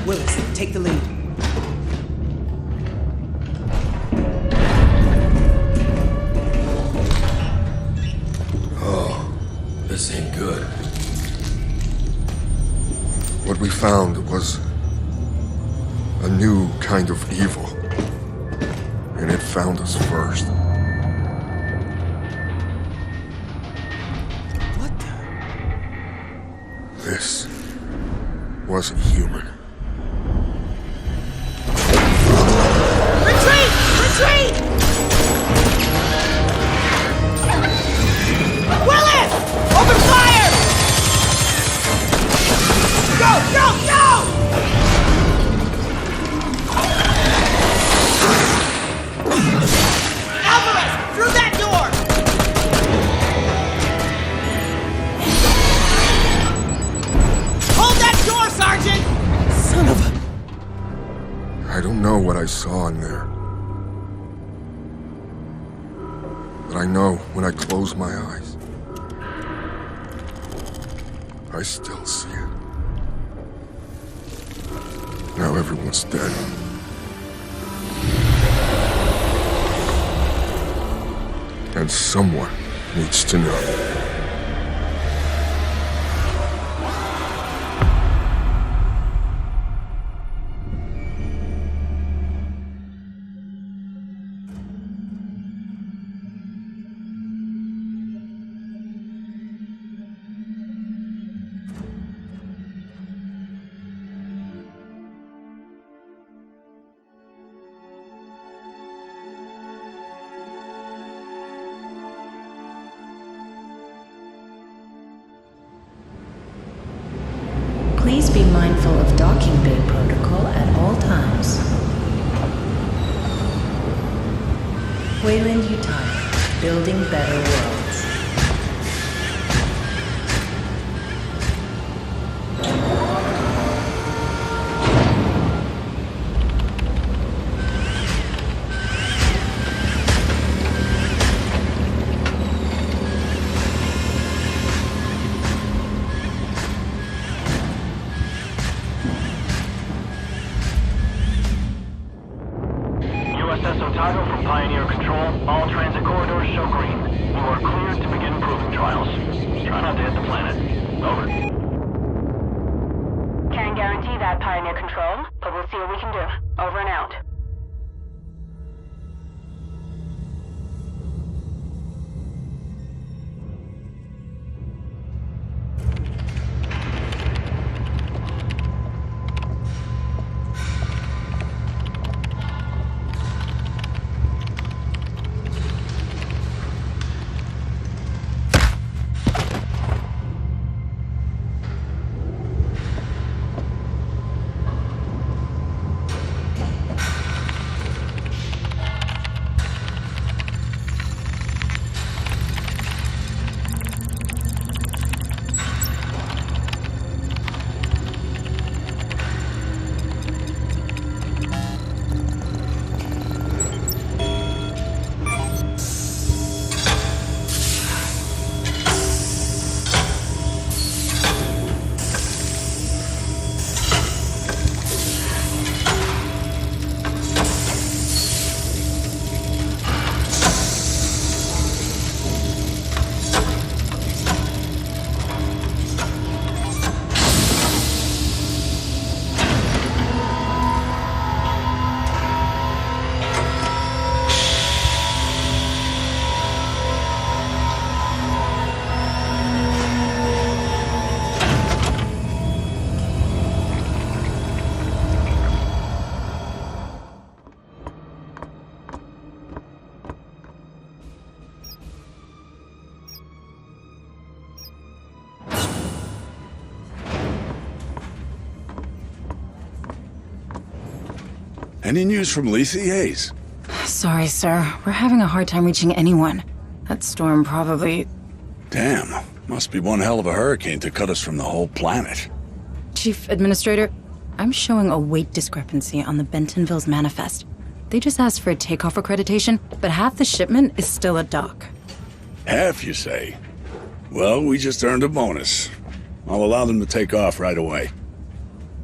Willis, take the lead. Oh, this ain't good. What we found was a new kind of evil. And it found us first. What the? This wasn't human. Retreat! Retreat! Willis! Open fire! Go! Go! Go! Alvarez! Through that door! Hold that door, Sergeant! Son of a... I don't know what I saw in there. But I know when I close my eyes, I still see it. Now everyone's dead. And someone needs to know. Please be mindful of docking bay protocol at all times. Wayland Utah, building better worlds. Otago from Pioneer Control. All transit corridors show green. You are cleared to begin proving trials. Try not to hit the planet. Over. Can't guarantee that, Pioneer Control, but we'll see what we can do. Over and out. Any news from Lethe, Hayes? Sorry, sir. We're having a hard time reaching anyone. That storm probably... Damn. Must be one hell of a hurricane to cut us from the whole planet. Chief Administrator, I'm showing a weight discrepancy on the Bentonville's manifest. They just asked for a takeoff accreditation, but half the shipment is still at dock. Half, you say? Well, we just earned a bonus. I'll allow them to take off right away.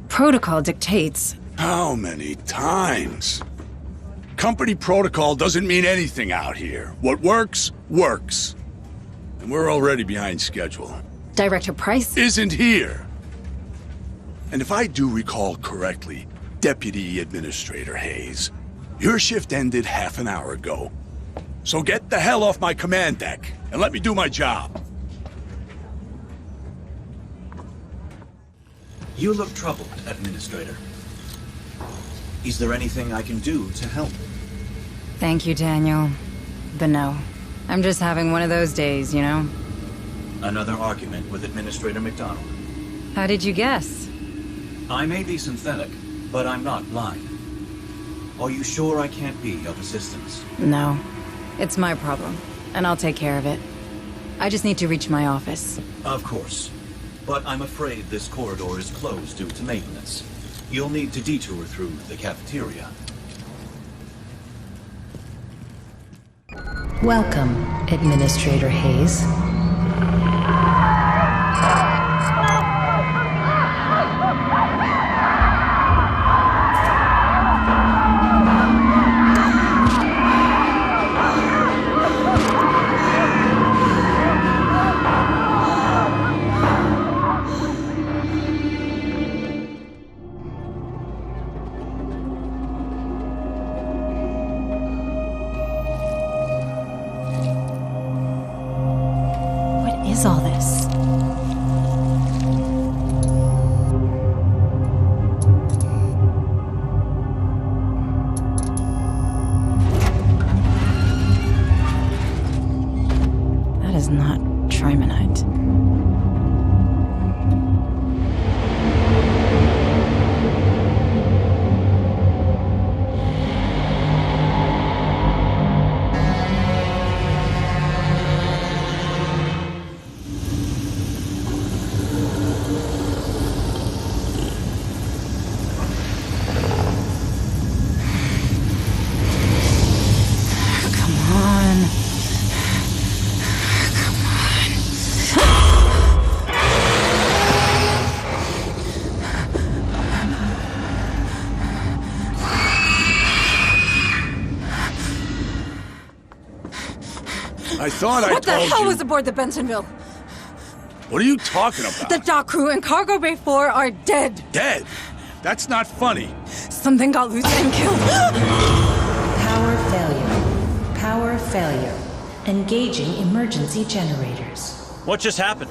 Protocol dictates... How many times? Company protocol doesn't mean anything out here. What works, works. And we're already behind schedule. Director Price? Isn't here. And if I do recall correctly, Deputy Administrator Hayes, your shift ended half an hour ago. So get the hell off my command deck and let me do my job. You look troubled, Administrator. Is there anything I can do to help? Thank you, Daniel. But no. I'm just having one of those days, you know? Another argument with Administrator McDonald. How did you guess? I may be synthetic, but I'm not blind. Are you sure I can't be of assistance? No. It's my problem, and I'll take care of it. I just need to reach my office. Of course. But I'm afraid this corridor is closed due to maintenance. You'll need to detour through the cafeteria. Welcome, Administrator Hayes. All this? That is not trimonite. I thought I told you... What the hell was aboard the Bentonville? What are you talking about? The dock crew and Cargo Bay 4 are dead. Dead? That's not funny. Something got loose and killed. Power failure. Power failure. Engaging emergency generators. What just happened?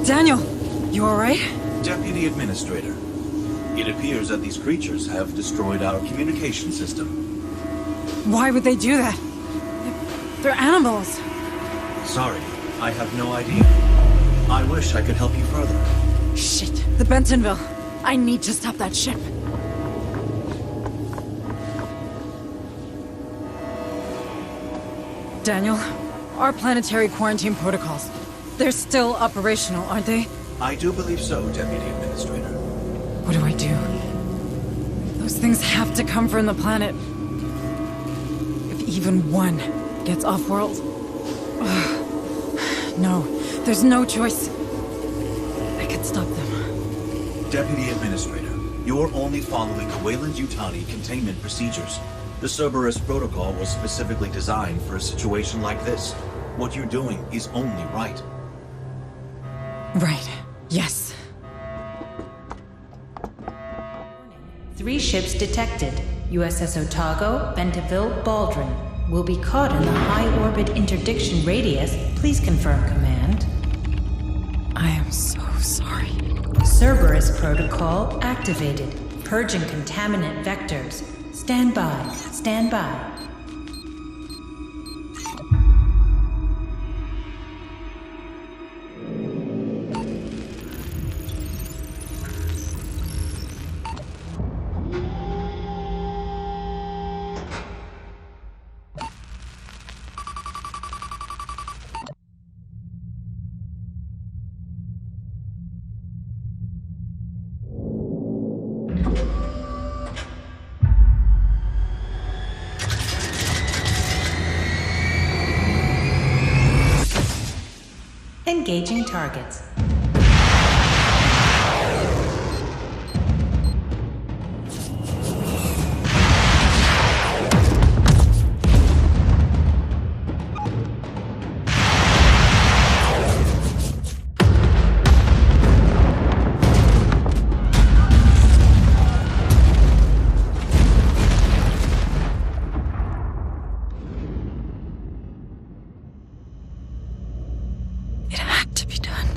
Daniel, you alright? Deputy Administrator, it appears that these creatures have destroyed our communication system. Why would they do that? They're animals. Sorry, I have no idea. I wish I could help you further. Shit, the Bentonville. I need to stop that ship. Daniel, our planetary quarantine protocols. They're still operational, aren't they? I do believe so, Deputy Administrator. What do I do? Those things have to come from the planet. If even one gets off-world... No, there's no choice. I could stop them. Deputy Administrator, you're only following the Weyland-Yutani containment procedures. The Cerberus protocol was specifically designed for a situation like this. What you're doing is only right. Right. Yes. 3 ships detected. USS Otago, Bentaville, Baldwin. Will be caught in the high-orbit interdiction radius. Please confirm, Command. I am so sorry. Cerberus protocol activated. Purging contaminant vectors. Stand by. Stand by. Engaging targets. It had to be done.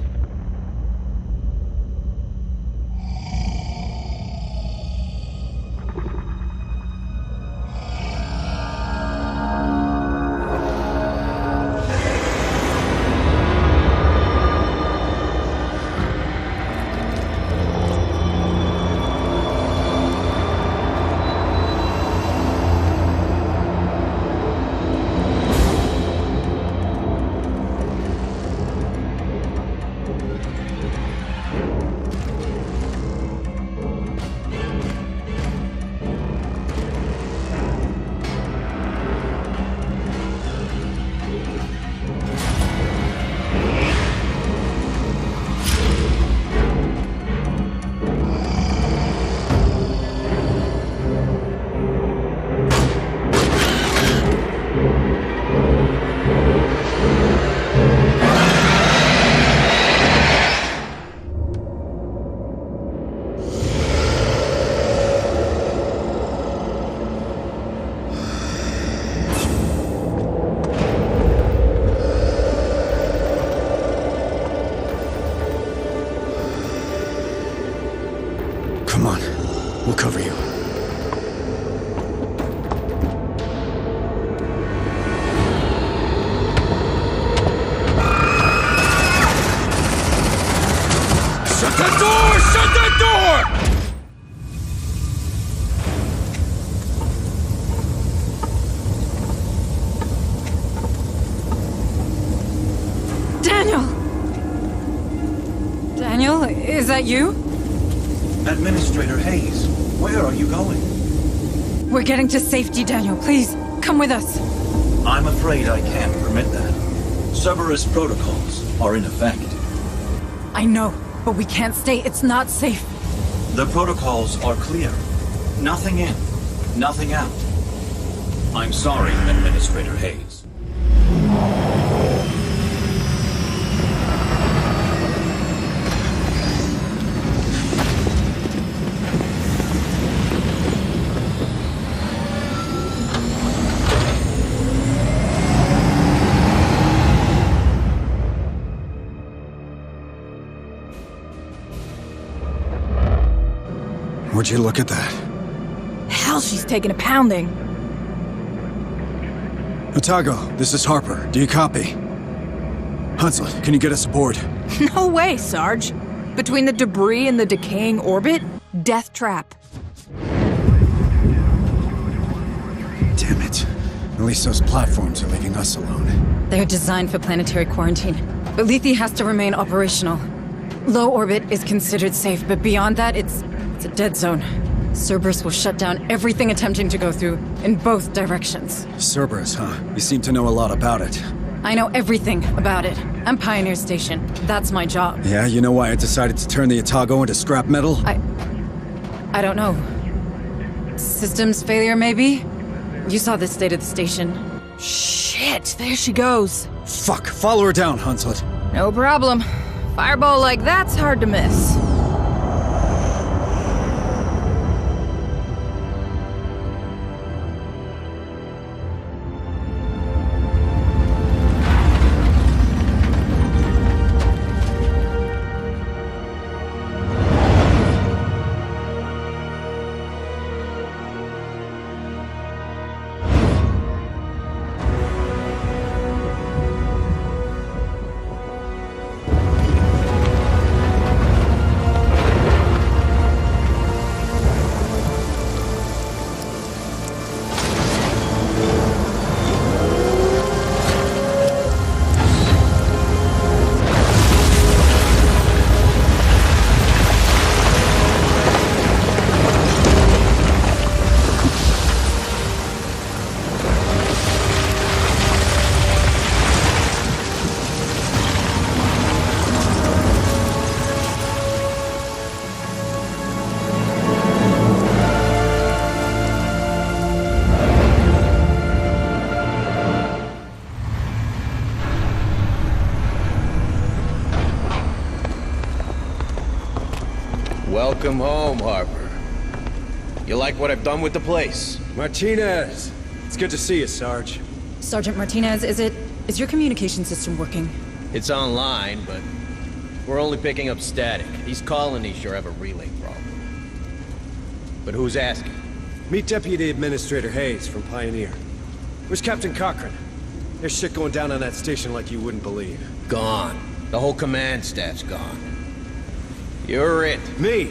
Come on, we'll cover you. Shut that door! Shut that door! Daniel! Daniel, is that you? Administrator Hayes, where are you going? We're getting to safety, Daniel. Please, come with us. I'm afraid I can't permit that. Cerberus protocols are in effect. I know, but we can't stay. It's not safe. The protocols are clear. Nothing in, nothing out. I'm sorry, Administrator Hayes. Would you look at that? Hell, she's taking a pounding. Otago, this is Harper. Do you copy? Hudson, can you get us aboard? No way, Sarge. Between the debris and the decaying orbit, death trap. Damn it. At least those platforms are leaving us alone. They're designed for planetary quarantine, but Lethe has to remain operational. Low orbit is considered safe, but beyond that, it's a dead zone. Cerberus will shut down everything attempting to go through in both directions. Cerberus, huh? You seem to know a lot about it. I know everything about it. I'm Pioneer Station. That's my job. Yeah, you know why I decided to turn the Otago into scrap metal? I don't know. Systems failure, maybe? You saw the state of the station. Shit, there she goes. Fuck, follow her down, Hunslet. No problem. Fireball like that's hard to miss. Welcome home, Harper. You like what I've done with the place? Martinez! It's good to see you, Sarge. Sergeant Martinez, is your communication system working? It's online, but we're only picking up static. These colonies sure have a relay problem. But who's asking? Meet Deputy Administrator Hayes from Pioneer. Where's Captain Cochran? There's shit going down on that station like you wouldn't believe. Gone. The whole command staff's gone. You're it. Me?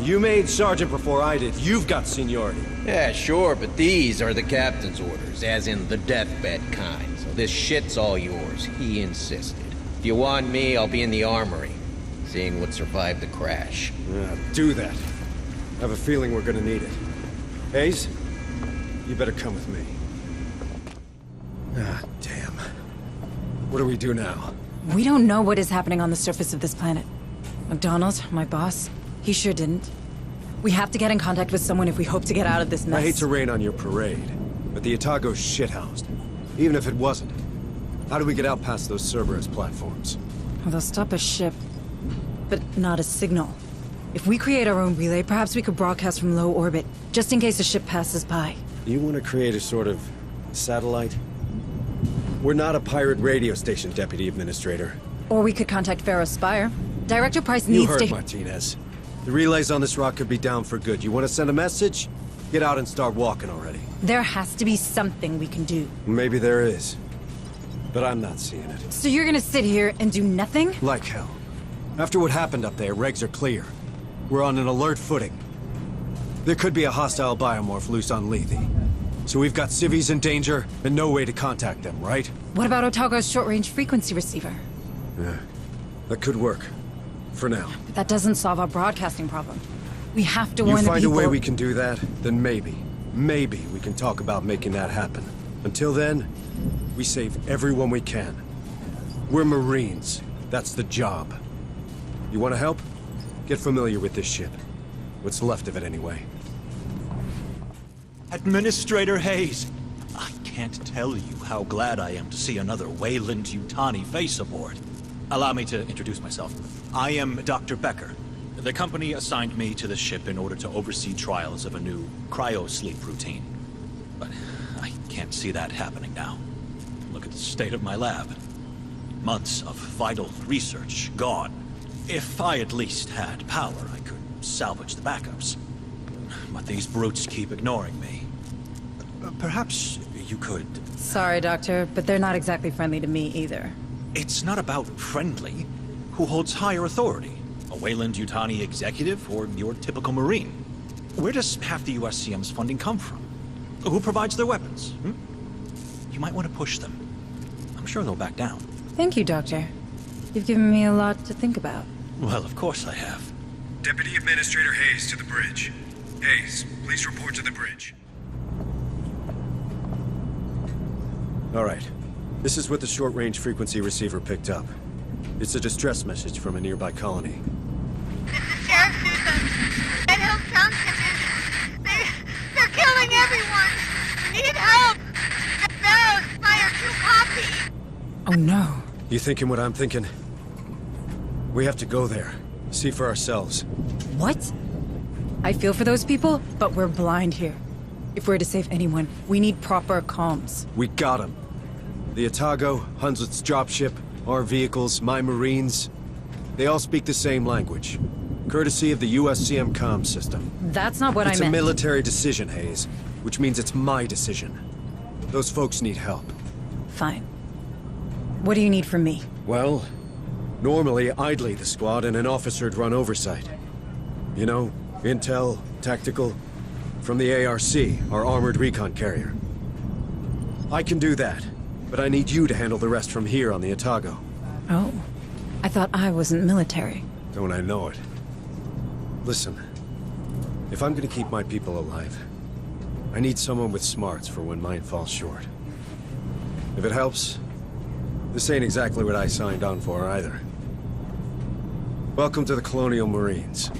You made Sergeant before I did. You've got seniority. Yeah, sure, but these are the captain's orders, as in the deathbed kind. So this shit's all yours. He insisted. If you want me, I'll be in the armory, seeing what survived the crash. Do that. I have a feeling we're gonna need it. Hayes, you better come with me. Ah, damn. What do we do now? We don't know what is happening on the surface of this planet. McDonald, my boss, he sure didn't. We have to get in contact with someone if we hope to get out of this mess. I hate to rain on your parade, but the Otago's shithoused. Even if it wasn't, how do we get out past those Cerberus platforms? Well, they'll stop a ship, but not a signal. If we create our own relay, perhaps we could broadcast from low orbit, just in case a ship passes by. You want to create a sort of satellite? We're not a pirate radio station, Deputy Administrator. Or we could contact Pharaoh's Spire. Director Price You needs heard to— Martinez. The relays on this rock could be down for good. You want to send a message? Get out and start walking already. There has to be something we can do. Maybe there is. But I'm not seeing it. So you're gonna sit here and do nothing? Like hell. After what happened up there, regs are clear. We're on an alert footing. There could be a hostile biomorph loose on Lethe. So we've got civvies in danger and no way to contact them, right? What about Otago's short-range frequency receiver? Yeah, that could work. For now. But that doesn't solve our broadcasting problem. We have to warn the people— You find a way we can do that, then maybe we can talk about making that happen. Until then, we save everyone we can. We're Marines. That's the job. You want to help? Get familiar with this ship. What's left of it, anyway. Administrator Hayes, I can't tell you how glad I am to see another Weyland-Yutani face aboard. Allow me to introduce myself. I am Dr. Becker. The company assigned me to the ship in order to oversee trials of a new cryo-sleep routine. But I can't see that happening now. Look at the state of my lab. Months of vital research gone. If I at least had power, I could salvage the backups. But these brutes keep ignoring me. Perhaps you could— Sorry, Doctor, but they're not exactly friendly to me either. It's not about friendly. Who holds higher authority? A Weyland-Yutani executive or your typical Marine? Where does half the USCM's funding come from? Who provides their weapons? You might want to push them. I'm sure they'll back down. Thank you, Doctor. You've given me a lot to think about. Well, of course I have. Deputy Administrator Hayes to the bridge. Hayes, please report to the bridge. All right. This is what the short-range frequency receiver picked up. It's a distress message from a nearby colony. This is Sheriff Susan. Red Hill Township. They're killing everyone. We need help. The Barrows fire too copy. Oh no. You thinking what I'm thinking? We have to go there. See for ourselves. What? I feel for those people, but we're blind here. If we're to save anyone, we need proper comms. We got them. The Otago, Hunslet's dropship, our vehicles, my Marines, they all speak the same language. Courtesy of the USCM comm system. That's not what I meant. It's a military decision, Hayes, which means it's my decision. Those folks need help. Fine. What do you need from me? Well, normally I'd lead the squad and an officer'd run oversight. You know, intel, tactical, from the ARC, our armored recon carrier. I can do that, but I need you to handle the rest from here on the Otago. Oh. I thought I wasn't military. Don't I know it? Listen, if I'm gonna keep my people alive, I need someone with smarts for when mine falls short. If it helps, this ain't exactly what I signed on for either. Welcome to the Colonial Marines.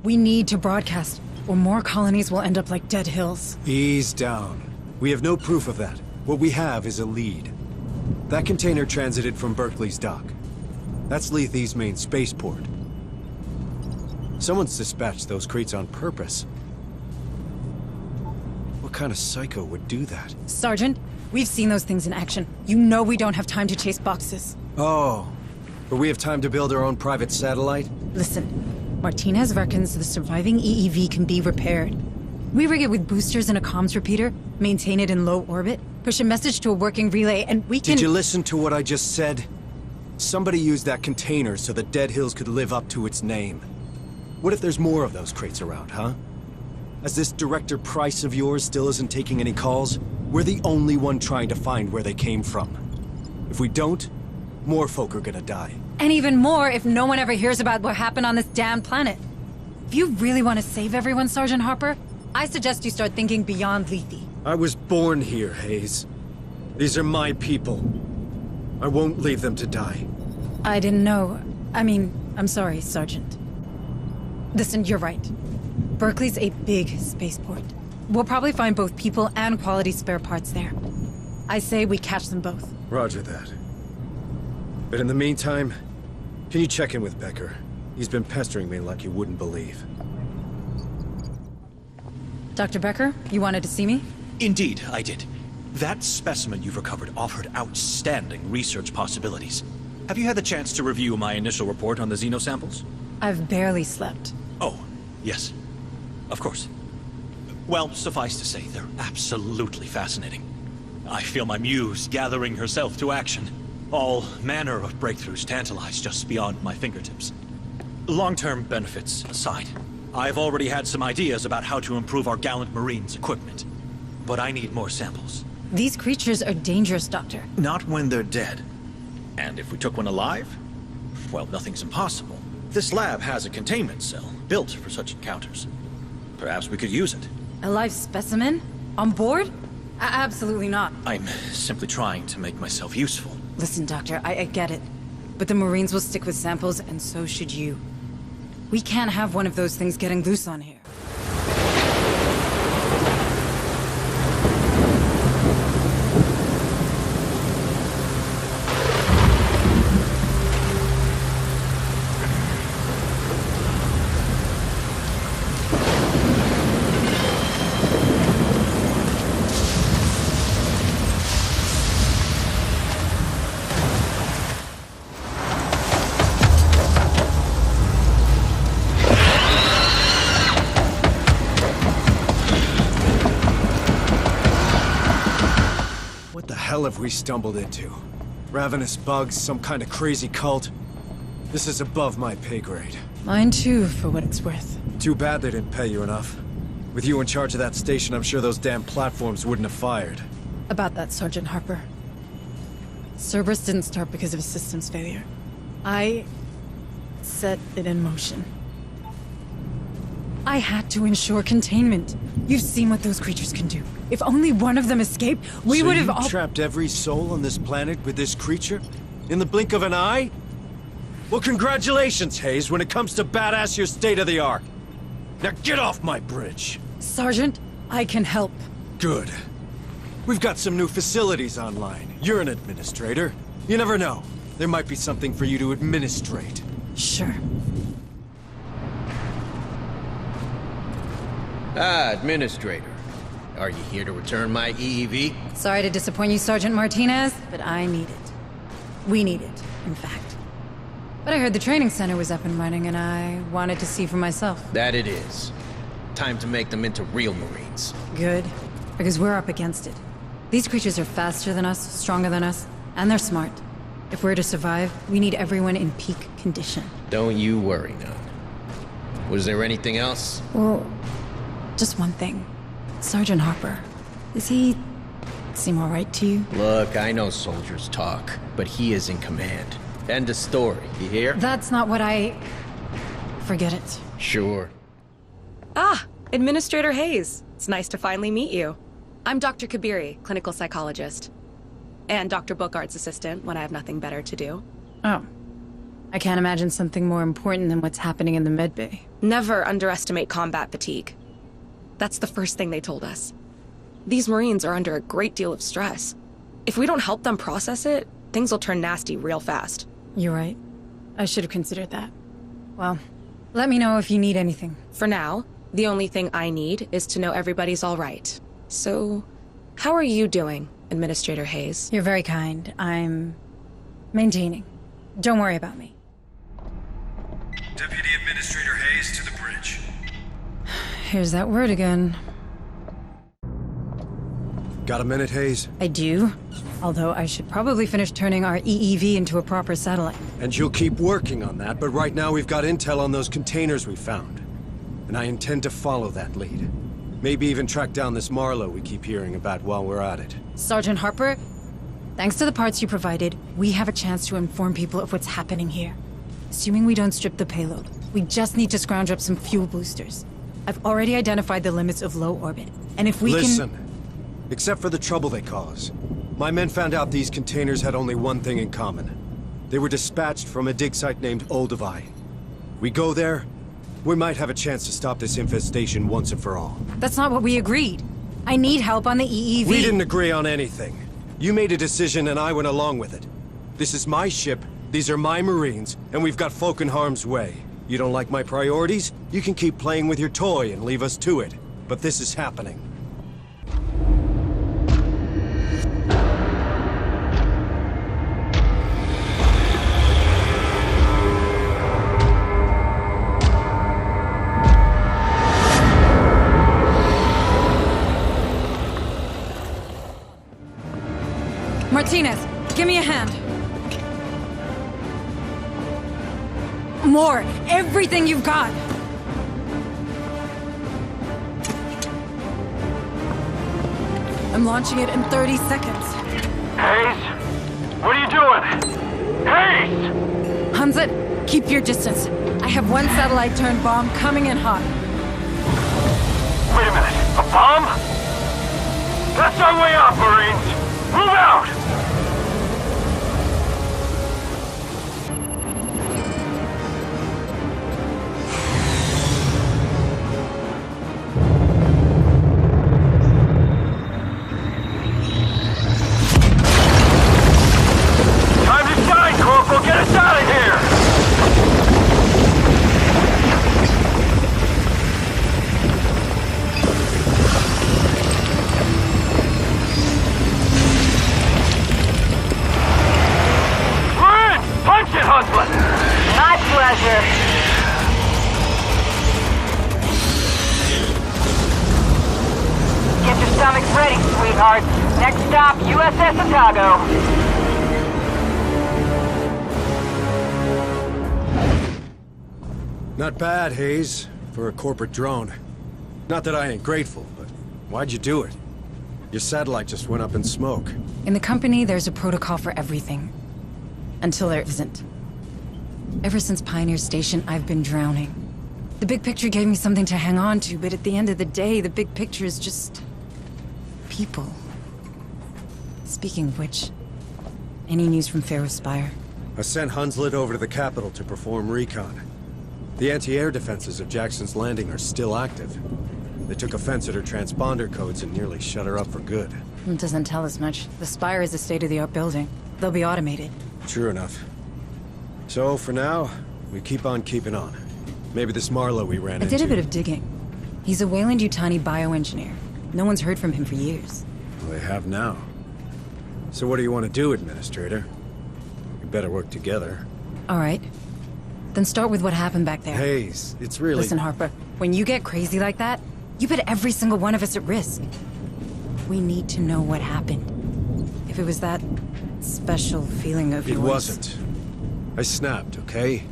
We need to broadcast, or more colonies will end up like dead hills. Ease down. We have no proof of that. What we have is a lead. That container transited from Berkeley's dock. That's Lethe's main spaceport. Someone's dispatched those crates on purpose. What kind of psycho would do that? Sergeant, we've seen those things in action. You know we don't have time to chase boxes. Oh, but we have time to build our own private satellite? Listen, Martinez reckons the surviving EEV can be repaired. We rig it with boosters and a comms repeater, maintain it in low orbit, push a message to a working relay, and we can— Did you listen to what I just said? Somebody used that container so the Dead Hills could live up to its name. What if there's more of those crates around, huh? As this Director Price of yours still isn't taking any calls, we're the only one trying to find where they came from. If we don't, more folk are gonna die. And even more if no one ever hears about what happened on this damn planet. If you really want to save everyone, Sergeant Harper, I suggest you start thinking beyond Lethe. I was born here, Hayes. These are my people. I won't leave them to die. I didn't know. I mean, I'm sorry, Sergeant. Listen, you're right. Berkeley's a big spaceport. We'll probably find both people and quality spare parts there. I say we catch them both. Roger that. But in the meantime, can you check in with Becker? He's been pestering me like you wouldn't believe. Dr. Becker, you wanted to see me? Indeed, I did. That specimen you've recovered offered outstanding research possibilities. Have you had the chance to review my initial report on the xenosamples? I've barely slept. Oh, yes. Of course. Well, suffice to say, they're absolutely fascinating. I feel my muse gathering herself to action. All manner of breakthroughs tantalize just beyond my fingertips. Long-term benefits aside, I've already had some ideas about how to improve our gallant Marines' equipment. But I need more samples. These creatures are dangerous, Doctor. Not when they're dead. And if we took one alive? Well, nothing's impossible. This lab has a containment cell built for such encounters. Perhaps we could use it. A live specimen? On board? Absolutely not. I'm simply trying to make myself useful. Listen, Doctor, I get it. But the Marines will stick with samples, and so should you. We can't have one of those things getting loose on here. hell have we stumbled into? Ravenous bugs, some kind of crazy cult? This is above my pay grade. Mine too, for what it's worth. Too bad they didn't pay you enough. With you in charge of that station, I'm sure those damn platforms wouldn't have fired. About that, Sergeant Harper. Cerberus didn't start because of a systems failure. I set it in motion. I had to ensure containment. You've seen what those creatures can do. If only one of them escaped, we would have all— trapped every soul on this planet with this creature? In the blink of an eye? Well, congratulations, Hayes. When it comes to badass, you're state-of-the-art. Now get off my bridge! Sergeant, I can help. Good. We've got some new facilities online. You're an administrator. You never know. There might be something for you to administrate. Sure. Ah, Administrator. Are you here to return my EEV? Sorry to disappoint you, Sergeant Martinez, but I need it. We need it, in fact. But I heard the training center was up and running, and I wanted to see for myself. That it is. Time to make them into real Marines. Good, because we're up against it. These creatures are faster than us, stronger than us, and they're smart. If we're to survive, we need everyone in peak condition. Don't you worry, none. Was there anything else? Well, just one thing. Sergeant Harper, does he seem all right to you? Look, I know soldiers talk, but he is in command. End of story, you hear? That's not what I... Forget it. Sure. Ah, Administrator Hayes. It's nice to finally meet you. I'm Dr. Kabiri, clinical psychologist. And Dr. Bookard's assistant when I have nothing better to do. Oh. I can't imagine something more important than what's happening in the medbay. Never underestimate combat fatigue. That's the first thing they told us. These Marines are under a great deal of stress. If we don't help them process it, things will turn nasty real fast. You're right. I should have considered that. Well, let me know if you need anything. For now, the only thing I need is to know everybody's all right. So, how are you doing, Administrator Hayes? You're very kind. I'm maintaining. Don't worry about me. Deputy Administrator Hayes to the bridge. Here's that word again. Got a minute, Hayes? I do. Although I should probably finish turning our EEV into a proper satellite. And you'll keep working on that, but right now we've got intel on those containers we found. And I intend to follow that lead. Maybe even track down this Marlowe we keep hearing about while we're at it. Sergeant Harper, thanks to the parts you provided, we have a chance to inform people of what's happening here. Assuming we don't strip the payload, we just need to scrounge up some fuel boosters. I've already identified the limits of low orbit, and if we Listen, except for the trouble they cause, my men found out these containers had only one thing in common. They were dispatched from a dig site named Olduvai. We go there, we might have a chance to stop this infestation once and for all. That's not what we agreed. I need help on the EEV. We didn't agree on anything. You made a decision and I went along with it. This is my ship, these are my Marines, and we've got folk in harm's way. You don't like my priorities? You can keep playing with your toy and leave us to it. But this is happening. Martinez, give me a hand. More! Everything you've got! I'm launching it in 30 seconds. Hayes? What are you doing? Hayes! Hanset, keep your distance. I have one satellite-turned bomb coming in hot. Wait a minute. A bomb? That's our way out, Marines! Move out! Time to shine, Corporal! Get us out of here! Punch it, Husband! My pleasure. Get your stomachs ready, sweetheart. Next stop, USS Otago. Not bad, Hayes, for a corporate drone. Not that I ain't grateful, but why'd you do it? Your satellite just went up in smoke. In the company, there's a protocol for everything. Until there isn't. Ever since Pioneer Station, I've been drowning. The big picture gave me something to hang on to, but at the end of the day, the big picture is just... people. Speaking of which, any news from Pharaoh Spire? I sent Hunslet over to the capital to perform recon. The anti-air defenses of Jackson's Landing are still active. They took offense at her transponder codes and nearly shut her up for good. It doesn't tell us much. The Spire is a state-of-the-art building. They'll be automated. True enough. So, for now, we keep on keeping on. Maybe this Marlowe we ran into... I did a bit of digging. He's a Weyland-Yutani bioengineer. No one's heard from him for years. Well, they have now. So what do you want to do, Administrator? We better work together. All right. Then start with what happened back there. Hayes, it's really... Listen, Harper, when you get crazy like that, you put every single one of us at risk. We need to know what happened. If it was that special feeling of yours... It wasn't. I snapped, okay?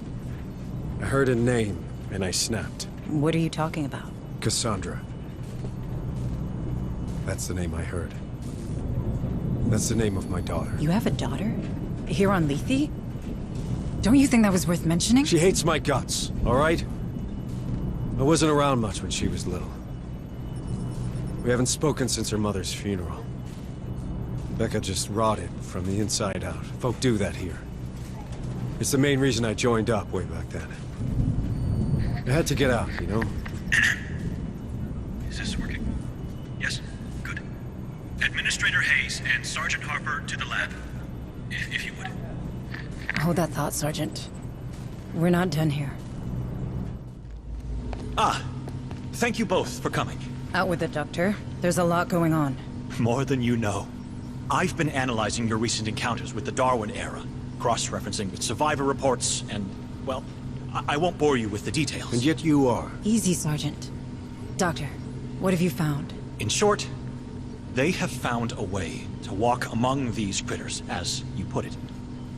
I heard a name, and I snapped. What are you talking about? Cassandra. That's the name I heard. That's the name of my daughter. You have a daughter? Here on Lethe? Don't you think that was worth mentioning? She hates my guts, all right? I wasn't around much when she was little. We haven't spoken since her mother's funeral. Becca just rotted from the inside out. Folk do that here. It's the main reason I joined up way back then. I had to get out, you know? Is this working? Yes? Good. Administrator Hayes and Sergeant Harper to the lab. If you would. Hold that thought, Sergeant. We're not done here. Ah, thank you both for coming. Out with it, Doctor. There's a lot going on. More than you know. I've been analyzing your recent encounters with the Darwin era, cross-referencing with survivor reports, and, well, I won't bore you with the details. And yet you are. Easy, Sergeant. Doctor, what have you found? In short, they have found a way to walk among these critters, as you put it.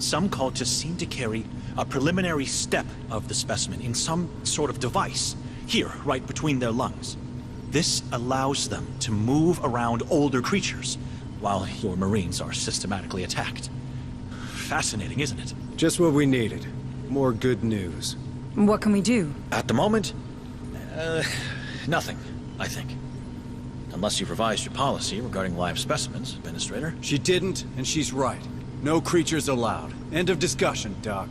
Some cultists seem to carry a preliminary step of the specimen in some sort of device, here, right between their lungs. This allows them to move around older creatures, while your Marines are systematically attacked. Fascinating, isn't it? Just what we needed. More good news. What can we do? At the moment, nothing, I think. Unless you've revised your policy regarding live specimens, Administrator. She didn't, and she's right. No creatures allowed. End of discussion, Doc.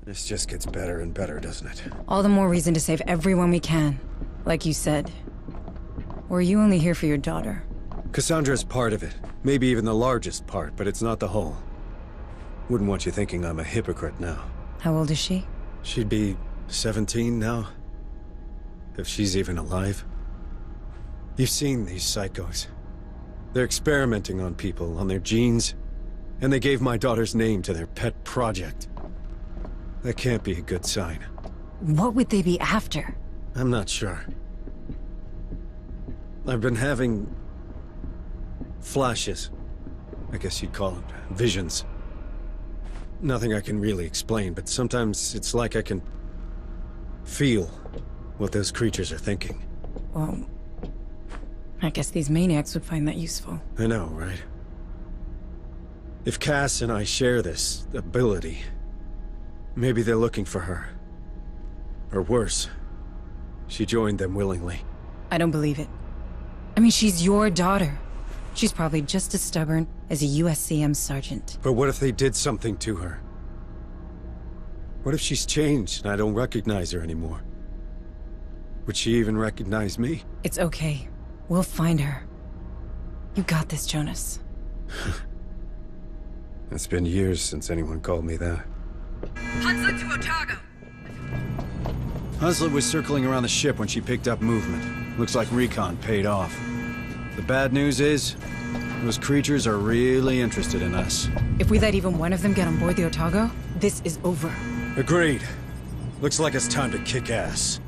This just gets better and better, doesn't it? All the more reason to save everyone we can. Like you said. Or are you only here for your daughter? Cassandra's part of it. Maybe even the largest part, but it's not the whole. Wouldn't want you thinking I'm a hypocrite now. How old is she? She'd be 17 now. If she's even alive. You've seen these psychos. They're experimenting on people, on their genes. And they gave my daughter's name to their pet project. That can't be a good sign. What would they be after? I'm not sure. I've been having... flashes. I guess you'd call it visions. Nothing I can really explain, but sometimes it's like I can... feel what those creatures are thinking. Well... I guess these maniacs would find that useful. I know, right? If Cass and I share this ability, maybe they're looking for her. Or worse, she joined them willingly. I don't believe it. I mean, she's your daughter. She's probably just as stubborn as a USCM sergeant. But what if they did something to her? What if she's changed and I don't recognize her anymore? Would she even recognize me? It's okay. We'll find her. You got this, Jonas. It's been years since anyone called me that. Hunslet to Otago. Hunslet was circling around the ship when she picked up movement. Looks like recon paid off. The bad news is, those creatures are really interested in us. If we let even one of them get on board the Otago, this is over. Agreed. Looks like it's time to kick ass.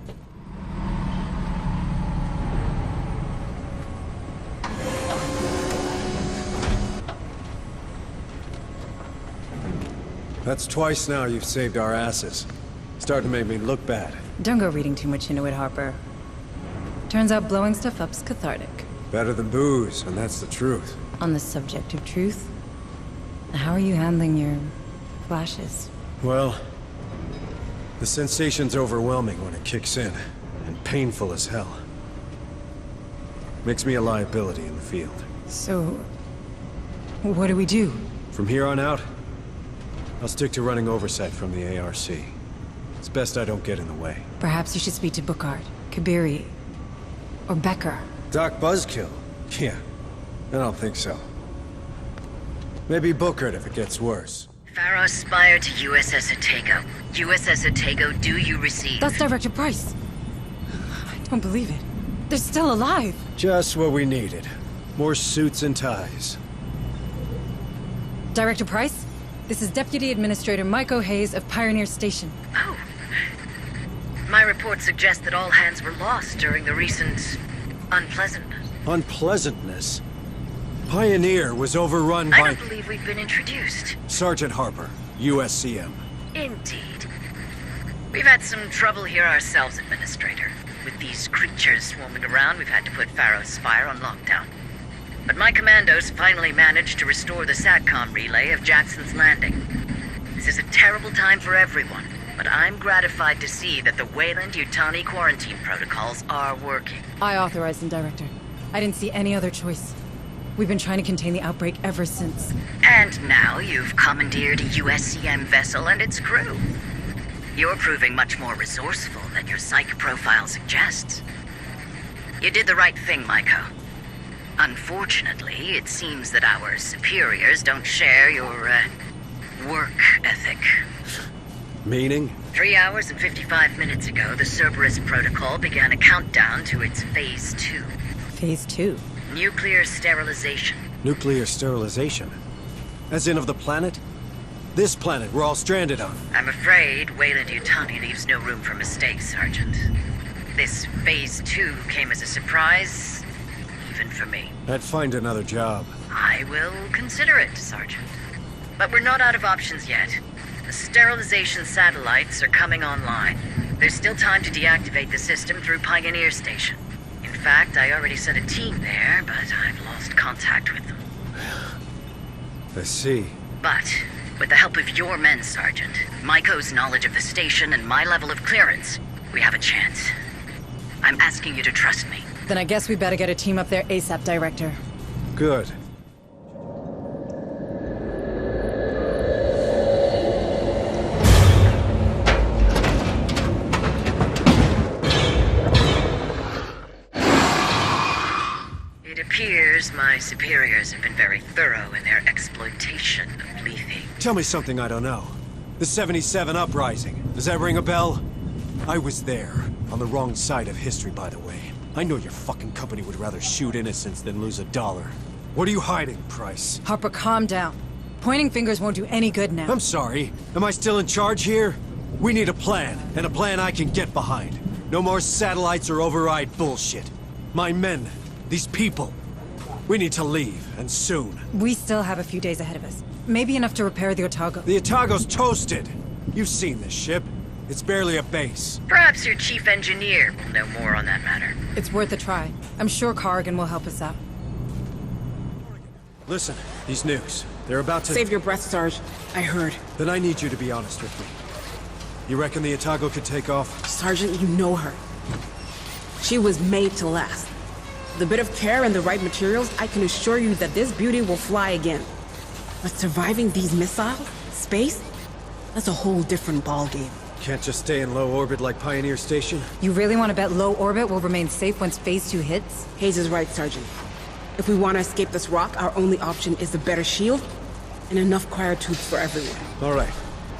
That's twice now you've saved our asses. Starting to make me look bad. Don't go reading too much into it, Harper. Turns out blowing stuff up's cathartic. Better than booze, and that's the truth. On the subject of truth, how are you handling your flashes? Well, the sensation's overwhelming when it kicks in, and painful as hell. Makes me a liability in the field. So, what do we do? From here on out, I'll stick to running oversight from the ARC. It's best I don't get in the way. Perhaps you should speak to Bookard, Kabiri, or Becker. Doc Buzzkill? Yeah, I don't think so. Maybe Bookard if it gets worse. Pharaoh Spire to USS Otago. USS Otago, do you receive? That's Director Price. I don't believe it. They're still alive. Just what we needed. More suits and ties. Director Price, this is Deputy Administrator Mike O'Hayes of Pioneer Station. Oh. My report suggests that all hands were lost during the recent unpleasantness. Unpleasantness? Pioneer was overrun by... I don't believe we've been introduced. Sergeant Harper, USCM. Indeed. We've had some trouble here ourselves, Administrator. With these creatures swarming around, we've had to put Pharaoh Spire on lockdown. But my commandos finally managed to restore the SATCOM relay of Jackson's Landing. This is a terrible time for everyone, but I'm gratified to see that the Wayland-Yutani quarantine protocols are working. I authorized them, Director. I didn't see any other choice. We've been trying to contain the outbreak ever since. And now you've commandeered a USCM vessel and its crew. You're proving much more resourceful than your psych profile suggests. You did the right thing, Maiko. Unfortunately, it seems that our superiors don't share your, work ethic. Meaning? 3 hours and 55 minutes ago, the Cerberus protocol began a countdown to its Phase 2. Phase 2? Nuclear sterilization. Nuclear sterilization? As in of the planet? This planet we're all stranded on. I'm afraid Wayland-Yutani leaves no room for mistakes, Sergeant. This Phase 2 came as a surprise, even for me. I'd find another job. I will consider it, Sergeant. But we're not out of options yet. The sterilization satellites are coming online. There's still time to deactivate the system through Pioneer Station. In fact, I already sent a team there, but I've lost contact with them. I see. But with the help of your men, Sergeant, Maiko's knowledge of the station and my level of clearance, we have a chance. I'm asking you to trust me. Then I guess we better get a team up there ASAP, Director. Good. It appears my superiors have been very thorough in their exploitation of Lethe. Tell me something I don't know. The 77 Uprising. Does that ring a bell? I was there. On the wrong side of history, by the way. I know your fucking company would rather shoot innocents than lose $1. What are you hiding, Price? Harper, calm down. Pointing fingers won't do any good now. I'm sorry. Am I still in charge here? We need a plan, and a plan I can get behind. No more satellites or override bullshit. My men, these people, we need to leave, and soon. We still have a few days ahead of us. Maybe enough to repair the Otago. The Otago's toasted! You've seen this ship. It's barely a base. Perhaps your chief engineer will know more on that matter. It's worth a try. I'm sure Corrigan will help us out. Listen, these nukes, they're about to... Save your breath, Sarge. I heard. Then I need you to be honest with me. You reckon the Otago could take off? Sergeant, you know her. She was made to last. With a bit of care and the right materials, I can assure you that this beauty will fly again. But surviving these missiles? Space? That's a whole different ballgame. Can't just stay in low orbit like Pioneer Station? You really want to bet low orbit will remain safe once Phase 2 hits? Hayes is right, Sergeant. If we want to escape this rock, our only option is a better shield and enough cryotubes for everyone. All right.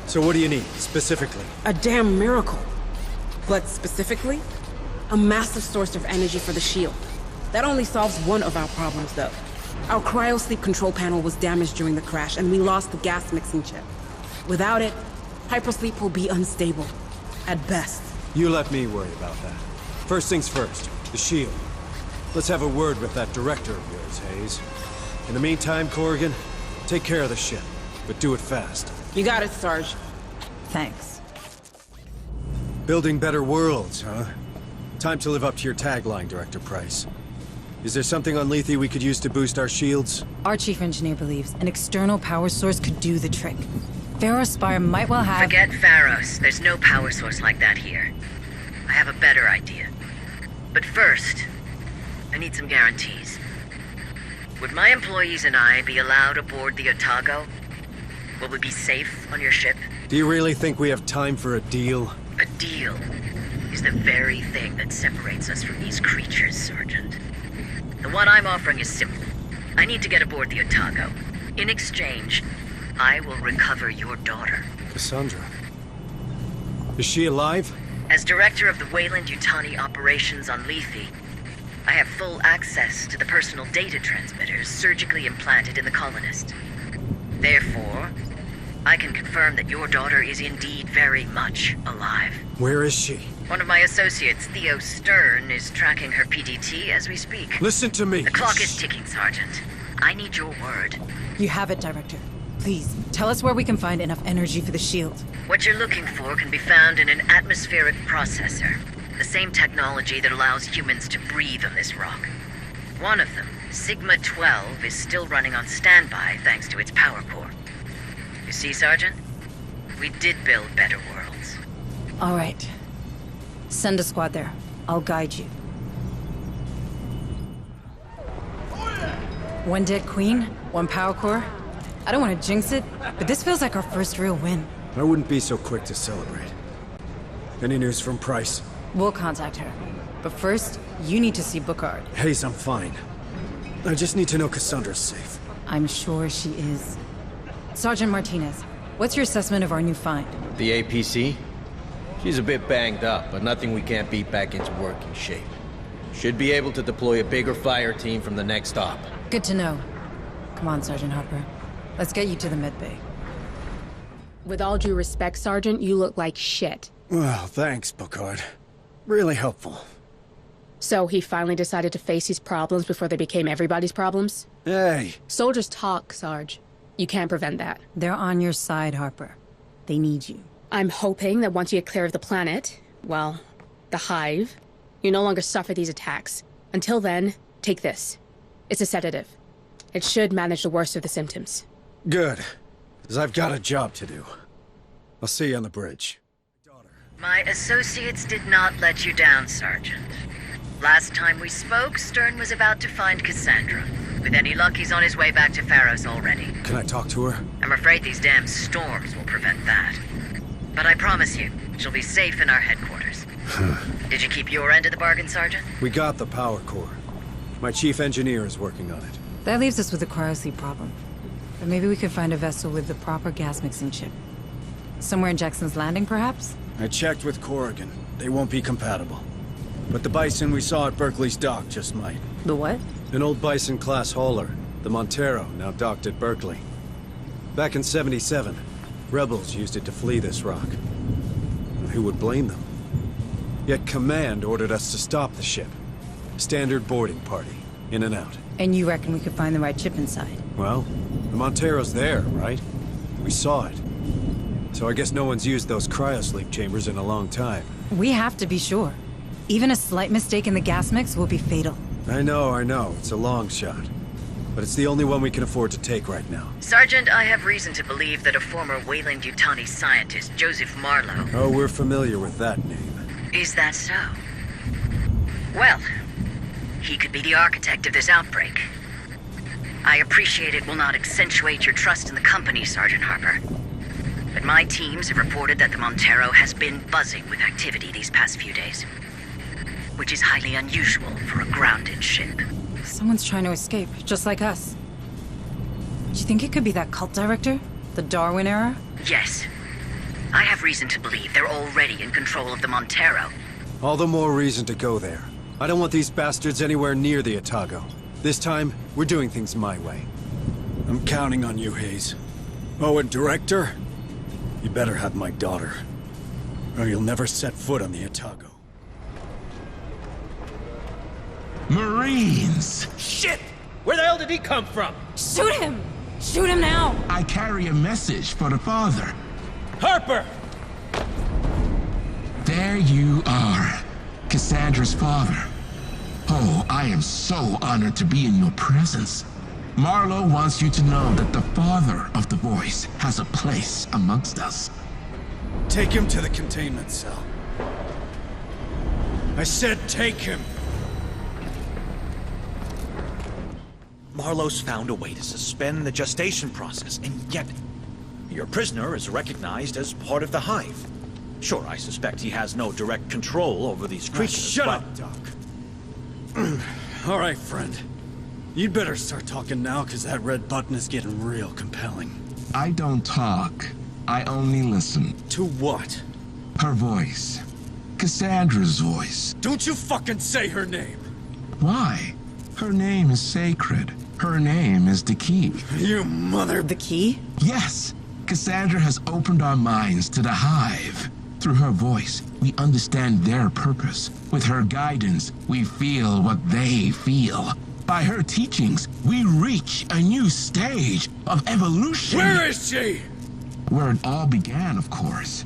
So what do you need, specifically? A damn miracle. But specifically, a massive source of energy for the shield. That only solves one of our problems, though. Our cryo-sleep control panel was damaged during the crash, and we lost the gas mixing chip. Without it, hypersleep will be unstable. At best. You let me worry about that. First things first, the shield. Let's have a word with that director of yours, Hayes. In the meantime, Corrigan, take care of the ship, but do it fast. You got it, Sarge. Thanks. Building better worlds, huh? Time to live up to your tagline, Director Price. Is there something on Lethe we could use to boost our shields? Our chief engineer believes an external power source could do the trick. Pharaoh Spire might well have... Forget Pharos. There's no power source like that here. I have a better idea. But first, I need some guarantees. Would my employees and I be allowed aboard the Otago? Will we be safe on your ship? Do you really think we have time for a deal? A deal is the very thing that separates us from these creatures, Sergeant. The one I'm offering is simple. I need to get aboard the Otago. In exchange, I will recover your daughter. Cassandra? Is she alive? As director of the Weyland-Yutani operations on Lethe, I have full access to the personal data transmitters surgically implanted in the colonist. Therefore, I can confirm that your daughter is indeed very much alive. Where is she? One of my associates, Theo Stern, is tracking her PDT as we speak. Listen to me. The clock is ticking, Sergeant. I need your word. You have it, Director. Please, tell us where we can find enough energy for the shield. What you're looking for can be found in an atmospheric processor. The same technology that allows humans to breathe on this rock. One of them, Sigma-12, is still running on standby thanks to its power core. You see, Sergeant? We did build better worlds. All right. Send a squad there. I'll guide you. One dead queen, one power core. I don't want to jinx it, but this feels like our first real win. I wouldn't be so quick to celebrate. Any news from Price? We'll contact her. But first, you need to see Bookard. Hayes, I'm fine. I just need to know Cassandra's safe. I'm sure she is. Sergeant Martinez, what's your assessment of our new find? The APC? She's a bit banged up, but nothing we can't beat back into working shape. Should be able to deploy a bigger fire team from the next op. Good to know. Come on, Sergeant Harper. Let's get you to the medbay. With all due respect, Sergeant, you look like shit. Well, thanks, Bookard. Really helpful. So he finally decided to face his problems before they became everybody's problems? Hey! Soldiers talk, Sarge. You can't prevent that. They're on your side, Harper. They need you. I'm hoping that once you get clear of the planet, well, the hive, you no longer suffer these attacks. Until then, take this. It's a sedative. It should manage the worst of the symptoms. Good. Because I've got a job to do. I'll see you on the bridge. My associates did not let you down, Sergeant. Last time we spoke, Stern was about to find Cassandra. With any luck, he's on his way back to Pharos already. Can I talk to her? I'm afraid these damn storms will prevent that. But I promise you, she'll be safe in our headquarters. Did you keep your end of the bargain, Sergeant? We got the power core. My chief engineer is working on it. That leaves us with a cryosleep problem. But maybe we could find a vessel with the proper gas mixing chip. Somewhere in Jackson's Landing, perhaps? I checked with Corrigan. They won't be compatible. But the Bison we saw at Berkeley's dock just might. The what? An old Bison-class hauler. The Montero, now docked at Berkeley. Back in '77, rebels used it to flee this rock. Who would blame them? Yet Command ordered us to stop the ship. Standard boarding party. In and out. And you reckon we could find the right chip inside? Well, the Montero's there, right? We saw it. So I guess no one's used those cryosleep chambers in a long time. We have to be sure. Even a slight mistake in the gas mix will be fatal. I know. It's a long shot. But it's the only one we can afford to take right now. Sergeant, I have reason to believe that a former Weyland-Yutani scientist, Joseph Marlowe... Oh, we're familiar with that name. Is that so? Well, he could be the architect of this outbreak. I appreciate it will not accentuate your trust in the company, Sergeant Harper. But my teams have reported that the Montero has been buzzing with activity these past few days. Which is highly unusual for a grounded ship. Someone's trying to escape, just like us. Do you think it could be that cult director? The Darwin era? Yes. I have reason to believe they're already in control of the Montero. All the more reason to go there. I don't want these bastards anywhere near the Otago. This time, we're doing things my way. I'm counting on you, Hayes. Oh, and Director? You better have my daughter. Or you'll never set foot on the Otago. Marines! Shit! Where the hell did he come from? Shoot him! Shoot him now! I carry a message for the father. Harper! There you are, Cassandra's father. Oh, I am so honored to be in your presence. Marlowe wants you to know that the father of the voice has a place amongst us. Take him to the containment cell. I said take him! Marlowe's found a way to suspend the gestation process, and yet your prisoner is recognized as part of the Hive. Sure, I suspect he has no direct control over these creatures, Shut up, Doc. All right, friend. You'd better start talking now, because that red button is getting real compelling. I don't talk. I only listen. To what? Her voice. Cassandra's voice. Don't you fucking say her name! Why? Her name is sacred. Her name is the key. You mother... The key? Yes. Cassandra has opened our minds to the Hive. Through her voice, we understand their purpose. With her guidance, we feel what they feel. By her teachings, we reach a new stage of evolution. Where is she? Where it all began, of course.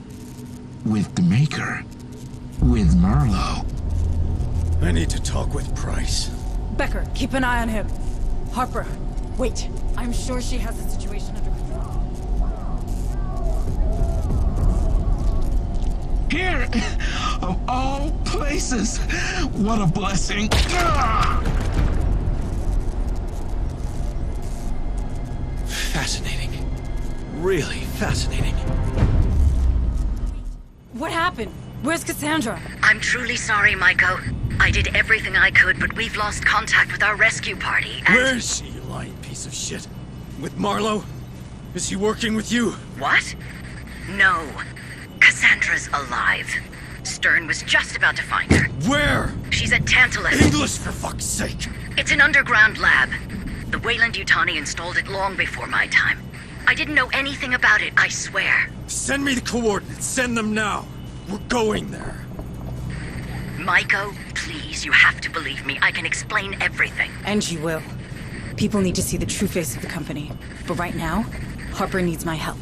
With the Maker. With Marlowe. I need to talk with Price. Becker, keep an eye on him. Harper, wait. I'm sure she has the situation under control. Here! Of all places! What a blessing! Fascinating. Really fascinating. What happened? Where's Cassandra? I'm truly sorry, Maiko. I did everything I could, but we've lost contact with our rescue party, and... Where is she, you lying piece of shit? With Marlowe? Is he working with you? What? No. Cassandra's alive. Stern was just about to find her. Where? She's at Tantalus. English, for fuck's sake! It's an underground lab. The Weyland-Yutani installed it long before my time. I didn't know anything about it, I swear. Send me the coordinates. Send them now. We're going there. Maiko, please, you have to believe me. I can explain everything. And you will. People need to see the true face of the company. But right now, Harper needs my help.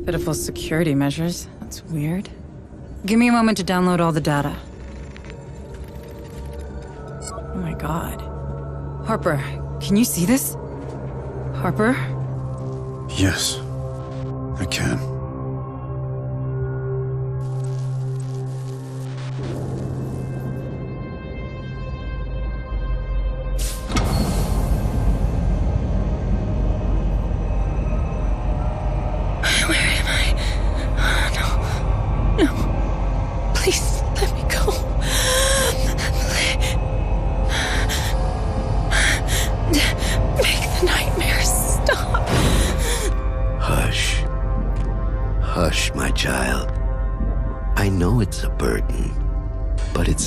Pitiful security measures. That's weird. Give me a moment to download all the data. Oh my god. Harper, can you see this? Harper? Yes, I can.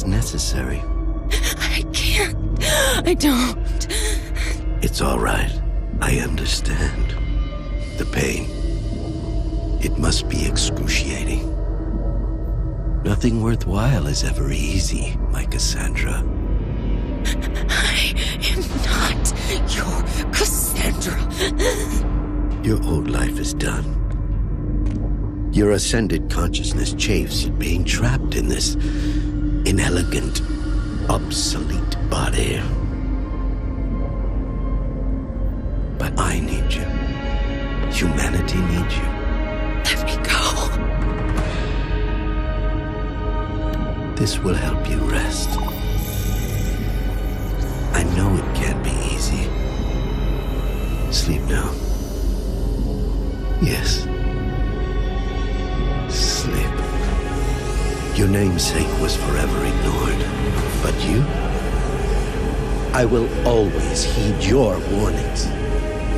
Necessary. I can't. I don't. It's all right. I understand. The pain. It must be excruciating. Nothing worthwhile is ever easy, my Cassandra. I am not your Cassandra. Your old life is done. Your ascended consciousness chafes at being trapped in this inelegant, obsolete body. But I need you. Humanity needs you. Let me go. This will help you rest. I know it can't be easy. Sleep now. Yes. Sleep. Your namesake was forever ignored, but you? I will always heed your warnings.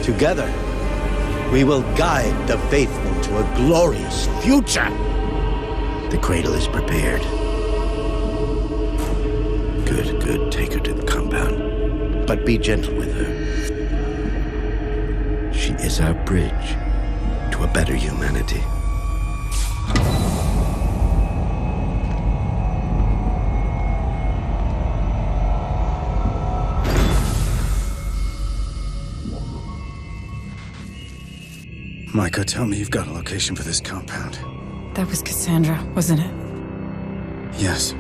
Together, we will guide the faithful to a glorious future. The cradle is prepared. Good. Take her to the compound. But be gentle with her. She is our bridge to a better humanity. Micah, tell me you've got a location for this compound. That was Cassandra, wasn't it? Yes.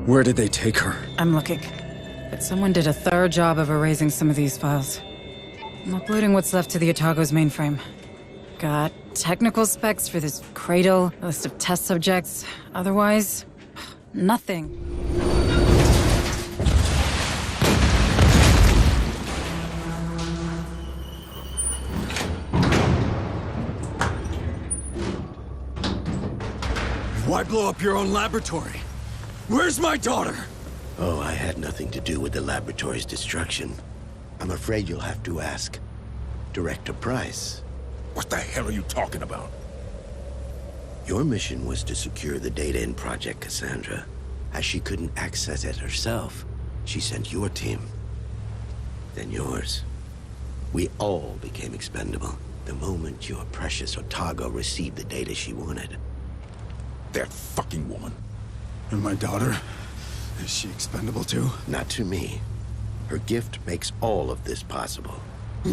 Where did they take her? I'm looking. But someone did a thorough job of erasing some of these files. I'm uploading what's left to the Otago's mainframe. Got technical specs for this cradle, a list of test subjects. Otherwise, nothing. Why blow up your own laboratory? Where's my daughter? Oh, I had nothing to do with the laboratory's destruction. I'm afraid you'll have to ask Director Price. What the hell are you talking about? Your mission was to secure the data in Project Cassandra. As she couldn't access it herself, she sent your team. Then yours. We all became expendable the moment your precious Otago received the data she wanted. That fucking woman. And my daughter? Is she expendable too? Not to me. Her gift makes all of this possible.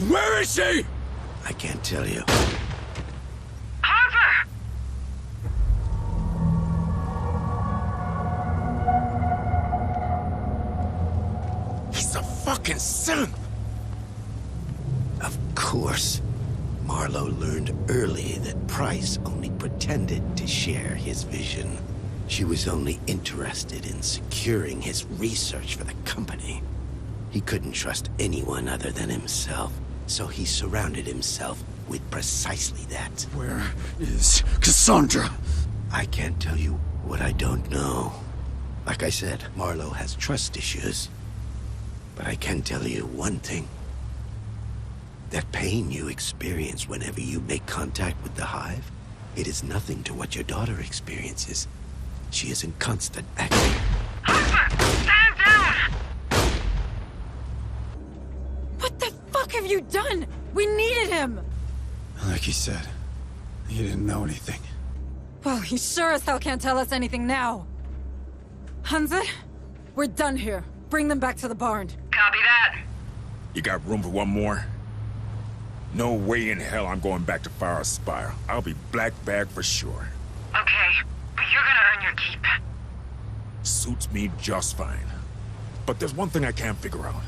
Where is she? I can't tell you. Harper! He's a fucking simp! Of course. Marlowe learned early that Price only pretended to share his vision. She was only interested in securing his research for the company. He couldn't trust anyone other than himself, so he surrounded himself with precisely that. Where is Cassandra? I can't tell you what I don't know. Like I said, Marlowe has trust issues. But I can tell you one thing. That pain you experience whenever you make contact with the Hive, it is nothing to what your daughter experiences. She is in constant agony. Harper! Stand down! What the fuck have you done? We needed him! Like he said, he didn't know anything. Well, he sure as hell can't tell us anything now. Hansa, we're done here. Bring them back to the barn. Copy that. You got room for one more? No way in hell I'm going back to Fire Spire. I'll be black bag for sure. Okay, but you're gonna earn your keep. Suits me just fine. But there's one thing I can't figure out.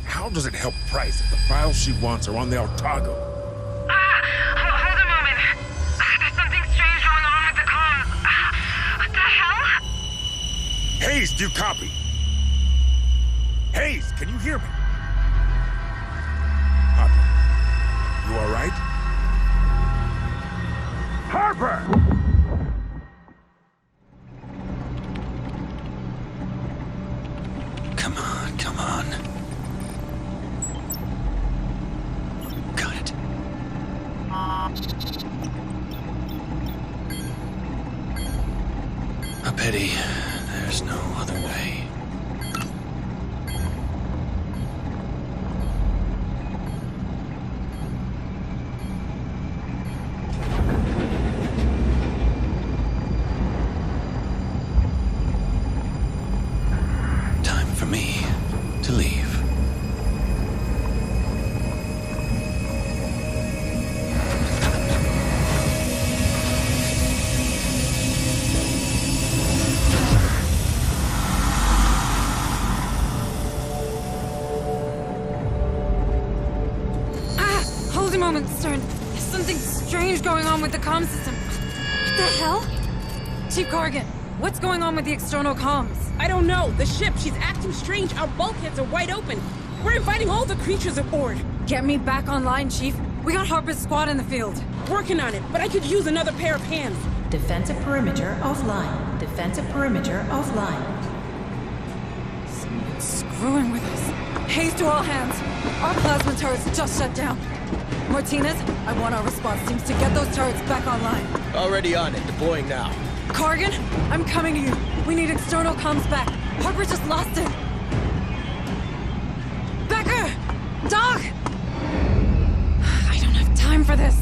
How does it help Price if the files she wants are on the Otago? Hold a moment. There's something strange going on with the comms. What the hell? Hayes, do you copy? Hayes, can you hear me? You all right? Harper! Come on. Got it. A pity. There's no other way. Me to leave. Hold a moment, Stern. There's something strange going on with the comm system. What the hell? Chief Corrigan, what's going on with the external comms? I don't know. The ship, she's acting strange. Our bulkheads are wide open. We're inviting all the creatures aboard. Get me back online, Chief. We got Harper's squad in the field. Working on it, but I could use another pair of hands. Defensive perimeter offline. Defensive perimeter offline. Someone's screwing with us. Haze to all hands. Our plasma turrets just shut down. Martinez, I want our response teams to get those turrets back online. Already on it. Deploying now. Corrigan, I'm coming to you. We need external comms back. Harper just lost it. Becker! Doc! I don't have time for this.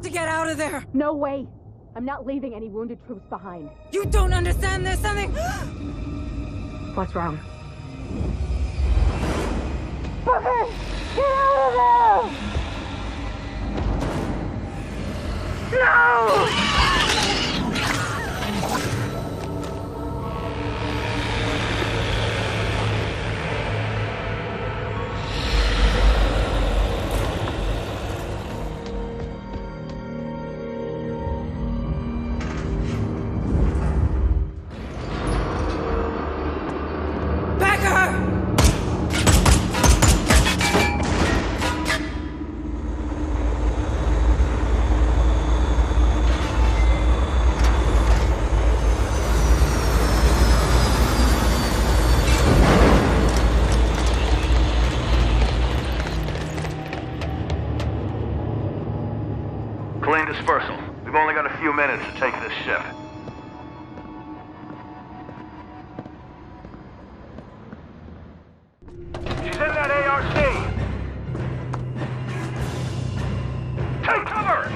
To get out of there! No way! I'm not leaving any wounded troops behind. You don't understand there's something... What's wrong? Booker! Get out of there! No! Dispersal. We've only got a few minutes to take this ship. She's in that ARC! Take cover!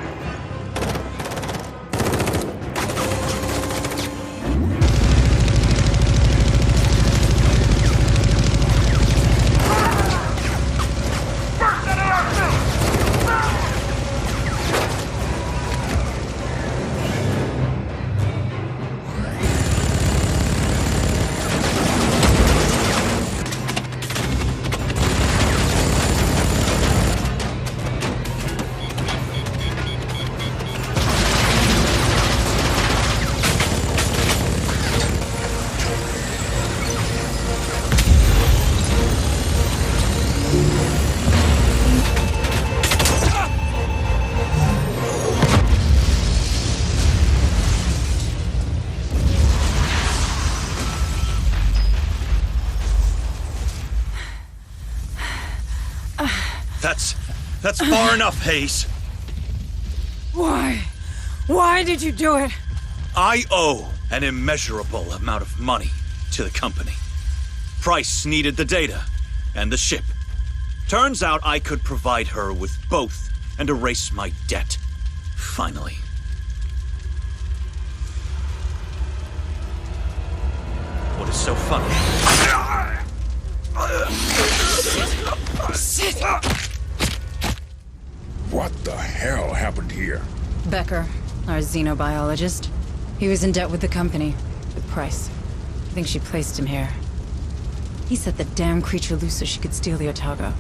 Burst that ARC! That's far enough, Hayes. Why? Why did you do it? I owe an immeasurable amount of money to the company. Price needed the data and the ship. Turns out I could provide her with both and erase my debt. Finally. What is so funny? Shit! What the hell happened here? Becker, our xenobiologist. He was in debt with the company. With Price. I think she placed him here. He set the damn creature loose so she could steal the Otago.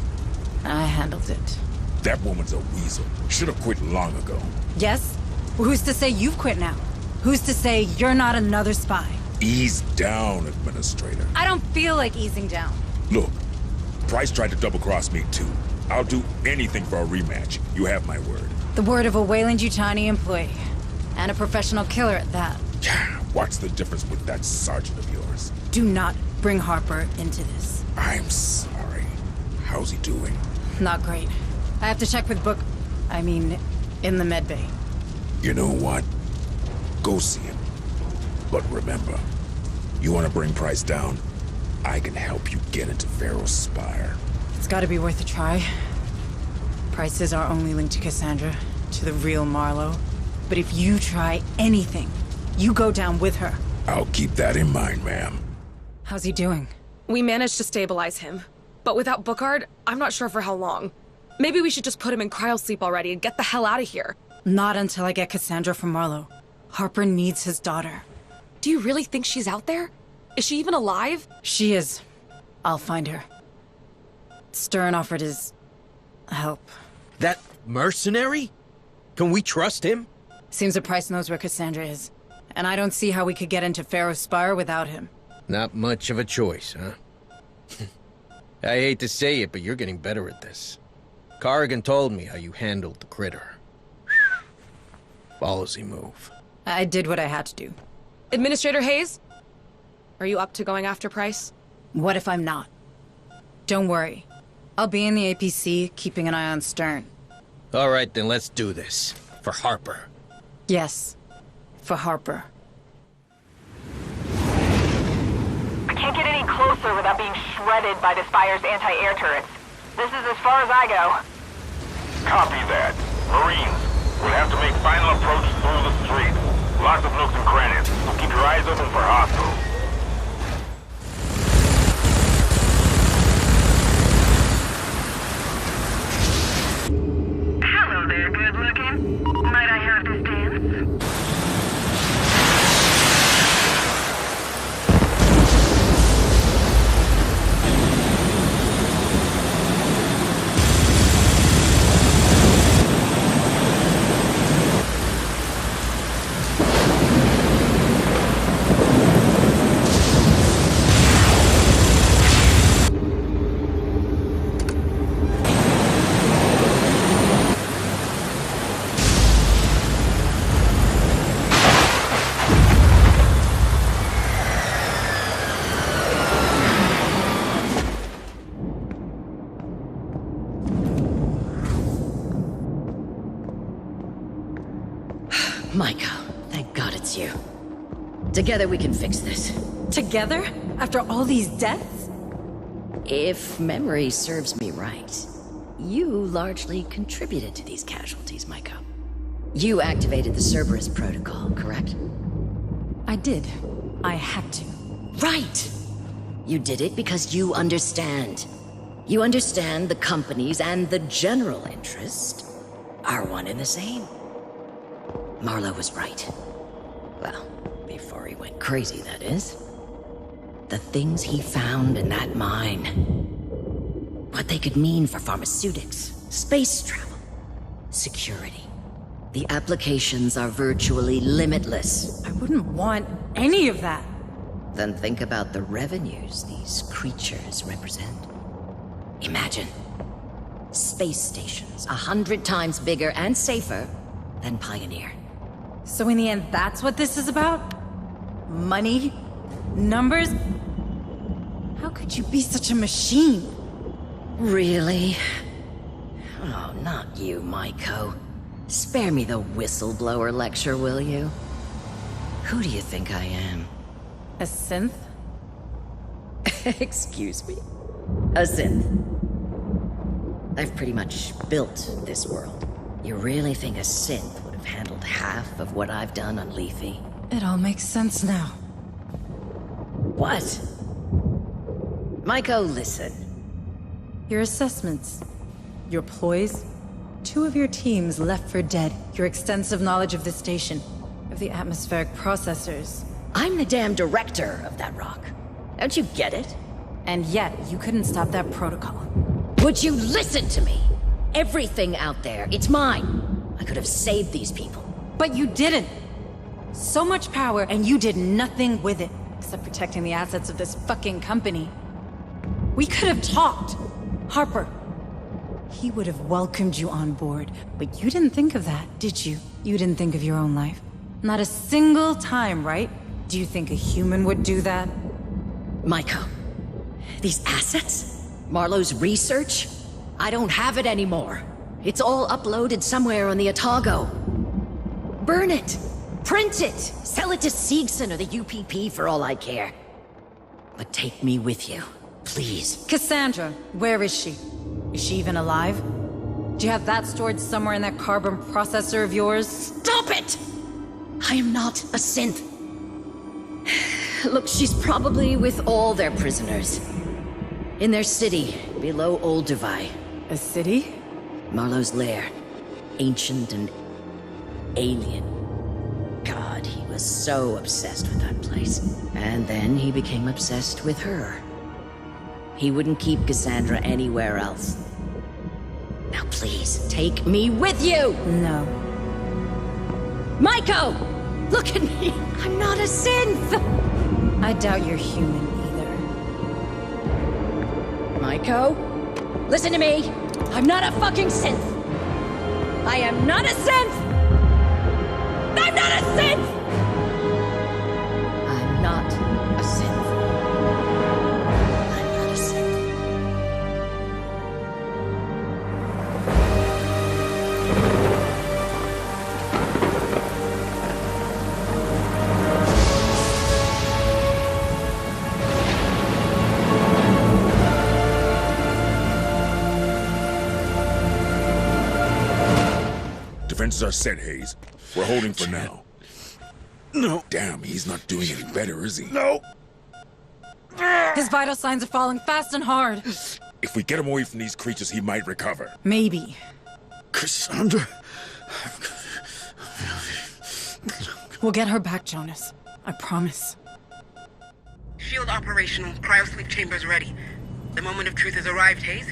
I handled it. That woman's a weasel. Should have quit long ago. Yes? Well, who's to say you've quit now? Who's to say you're not another spy? Ease down, Administrator. I don't feel like easing down. Look, Price tried to double-cross me too. I'll do anything for a rematch. You have my word. The word of a Weyland-Yutani employee. And a professional killer at that. What's the difference with that sergeant of yours? Do not bring Harper into this. I'm sorry. How's he doing? Not great. I have to check with in the medbay. You know what? Go see him. But remember, you want to bring Price down? I can help you get into Pharaoh's Spire. It's gotta be worth a try. Price is our only link to Cassandra, to the real Marlowe. But if you try anything, you go down with her. I'll keep that in mind, ma'am. How's he doing? We managed to stabilize him. But without Bookard, I'm not sure for how long. Maybe we should just put him in cryosleep already and get the hell out of here. Not until I get Cassandra from Marlowe. Harper needs his daughter. Do you really think she's out there? Is she even alive? She is. I'll find her. Stern offered his... help. That mercenary? Can we trust him? Seems that Price knows where Cassandra is. And I don't see how we could get into Pharaoh's Spire without him. Not much of a choice, huh? I hate to say it, but you're getting better at this. Corrigan told me how you handled the critter. Ballsy move. I did what I had to do. Administrator Hayes? Are you up to going after Price? What if I'm not? Don't worry. I'll be in the APC, keeping an eye on Stern. All right, then let's do this. For Harper. Yes. For Harper. I can't get any closer without being shredded by the Spire's anti-air turrets. This is as far as I go. Copy that. Marines, we'll have to make final approach through the street. Lots of nooks and crannies, so keep your eyes open for hostiles. Hello there, good looking. Might I have this dance? Michael, thank God it's you. Together we can fix this. Together? After all these deaths? If memory serves me right, you largely contributed to these casualties, Michael. You activated the Cerberus protocol, correct? I did. I had to. Right! You did it because you understand. You understand the companies and the general interest are one and the same. Marlowe was right. Well, before he went crazy, that is. The things he found in that mine. What they could mean for pharmaceutics, space travel, security. The applications are virtually limitless. I wouldn't want any of that. Then think about the revenues these creatures represent. Imagine. Space stations 100 times bigger and safer than Pioneer. So in the end, that's what this is about? Money? Numbers? How could you be such a machine? Really? Oh, not you, Maiko. Spare me the whistleblower lecture, will you? Who do you think I am? A synth? Excuse me? A synth. I've pretty much built this world. You really think a synth would have handled half of what I've done on Leafy? It all makes sense now. What? Maiko, listen. Your assessments. Your ploys. 2 of your teams left for dead. Your extensive knowledge of the station. Of the atmospheric processors. I'm the damn director of that rock. Don't you get it? And yet, you couldn't stop that protocol. Would you listen to me? Everything out there, it's mine. I could have saved these people. But you didn't. So much power, and you did nothing with it. Except protecting the assets of this fucking company. We could have talked. Harper. He would have welcomed you on board. But you didn't think of that, did you? You didn't think of your own life. Not a single time, right? Do you think a human would do that? Maiko, these assets? Marlowe's research? I don't have it anymore. It's all uploaded somewhere on the Otago. Burn it! Print it! Sell it to Seegson or the UPP for all I care. But take me with you, please. Cassandra, where is she? Is she even alive? Do you have that stored somewhere in that carbon processor of yours? Stop it! I am not a synth. Look, she's probably with all their prisoners. In their city, below Old Dubai. A city? Marlowe's lair. Ancient and alien. God, he was so obsessed with that place. And then he became obsessed with her. He wouldn't keep Cassandra anywhere else. Now please, take me with you! No. Maiko! Look at me! I'm not a synth! I doubt you're human either. Maiko? Listen to me! I'm not a fucking synth! I am not a synth! I'm not a synth! I'm not a synth. I'm not a synth. Defenses are set, Hayes. We're holding for now. No. Damn, he's not doing any better, is he? No. His vital signs are falling fast and hard. If we get him away from these creatures, he might recover. Maybe. Cassandra. We'll get her back, Jonas. I promise. Shield operational. Cryosleep chambers ready. The moment of truth has arrived, Hayes.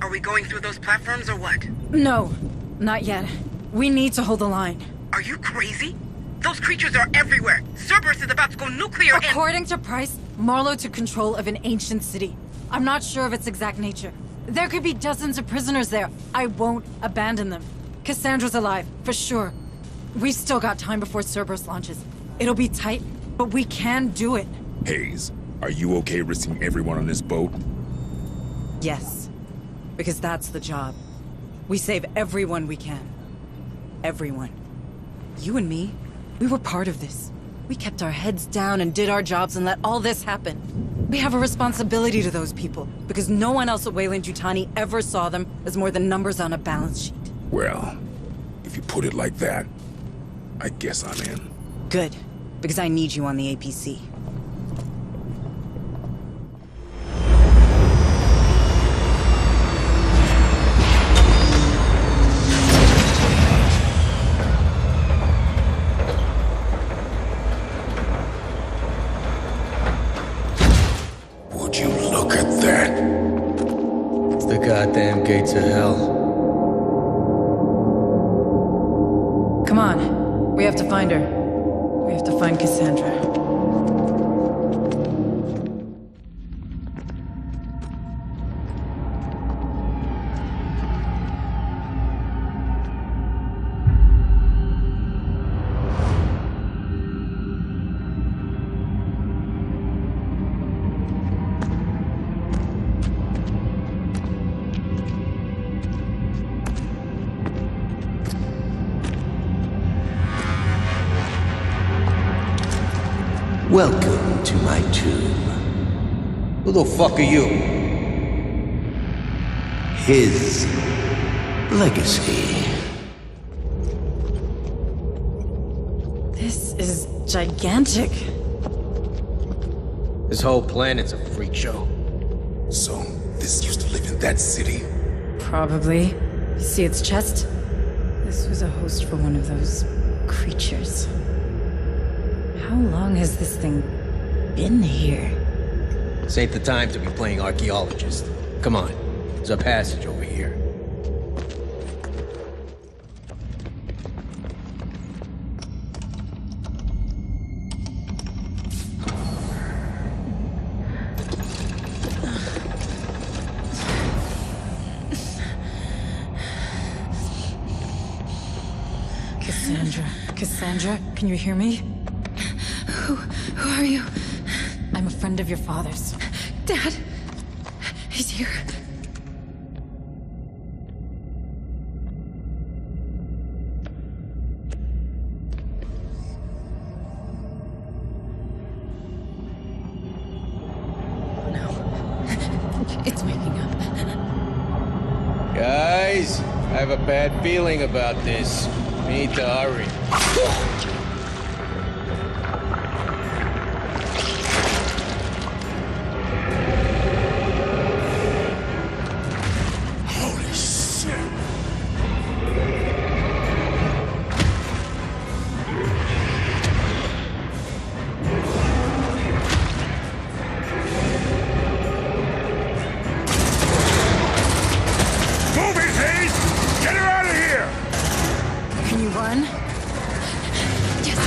Are we going through those platforms or what? No, not yet. We need to hold the line. Are you crazy? Those creatures are everywhere. Cerberus is about to go nuclear and— According to Price, Marlowe took control of an ancient city. I'm not sure of its exact nature. There could be dozens of prisoners there. I won't abandon them. Cassandra's alive, for sure. We've still got time before Cerberus launches. It'll be tight, but we can do it. Hayes, are you okay risking everyone on this boat? Yes, because that's the job. We save everyone we can. Everyone. You and me, we were part of this. We kept our heads down and did our jobs and let all this happen. We have a responsibility to those people, because no one else at Weyland-Yutani ever saw them as more than numbers on a balance sheet. Well, if you put it like that, I guess I'm in. Good, because I need you on the APC. Would you look at that? It's the goddamn gates of hell. Come on, we have to find her. We have to find Cassandra. Welcome to my tomb. Who the fuck are you? His legacy. This is gigantic. This whole planet's a freak show. So, this used to live in that city? Probably. See its chest? This was a host for one of those creatures. How long has this thing been here? This ain't the time to be playing archaeologist. Come on, there's a passage over here. Cassandra, can you hear me? Who are you? I'm a friend of your father's. Dad! He's here. No. It's waking up. Guys, I have a bad feeling about this. We need to hurry. Holy shit! Move it, Hayes! Get her out of here! Can you run? Yes,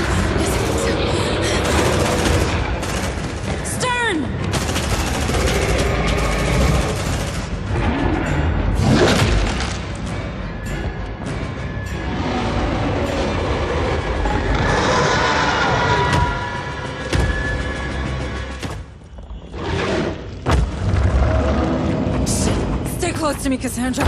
close to me, Cassandra.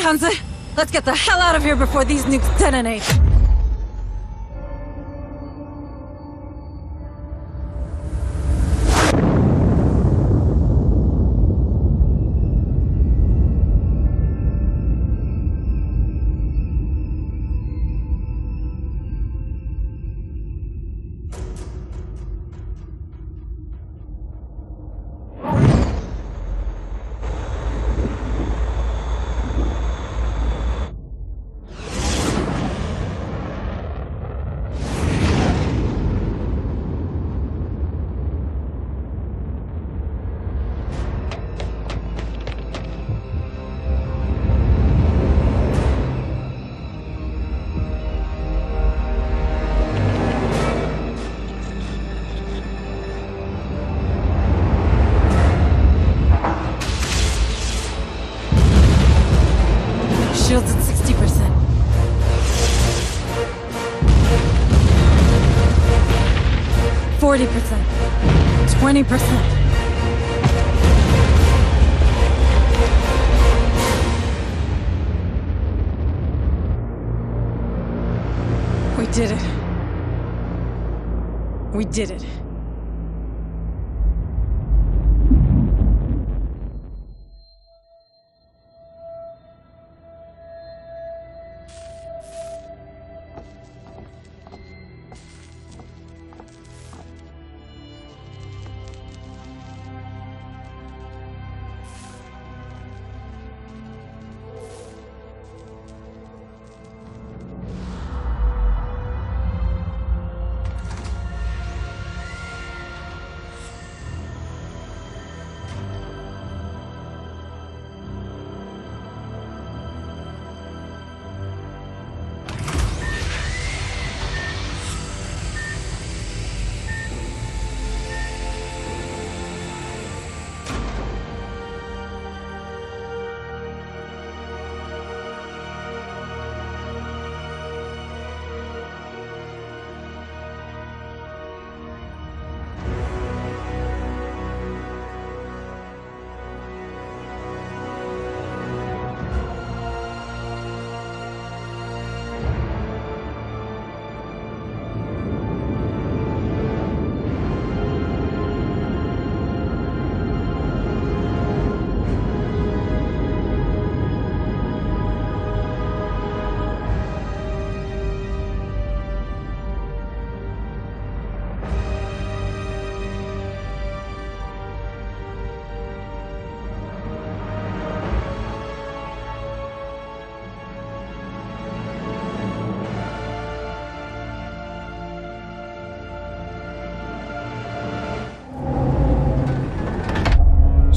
Hansa, let's get the hell out of here before these nukes detonate! Shields at 60%. 40%. 20%. We did it. We did it.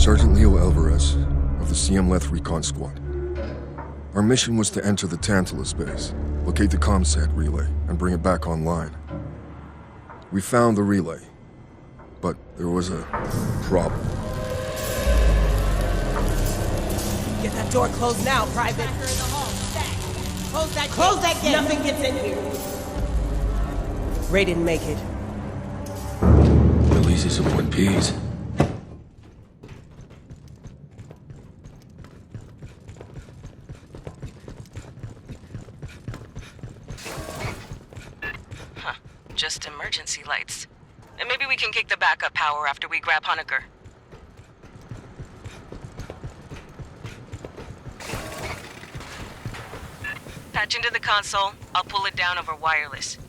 Sergeant Leo Alvarez of the CM Leth Recon Squad. Our mission was to enter the Tantalus base, locate the ComSat relay, and bring it back online. We found the relay, but there was a problem. that door closed now, Private. Close that gate! Nothing gets in here. Ray didn't make it. At least he's in one piece. Just emergency lights. And maybe we can kick the backup power after we grab Honecker. Patch into the console. I'll pull it down over wireless.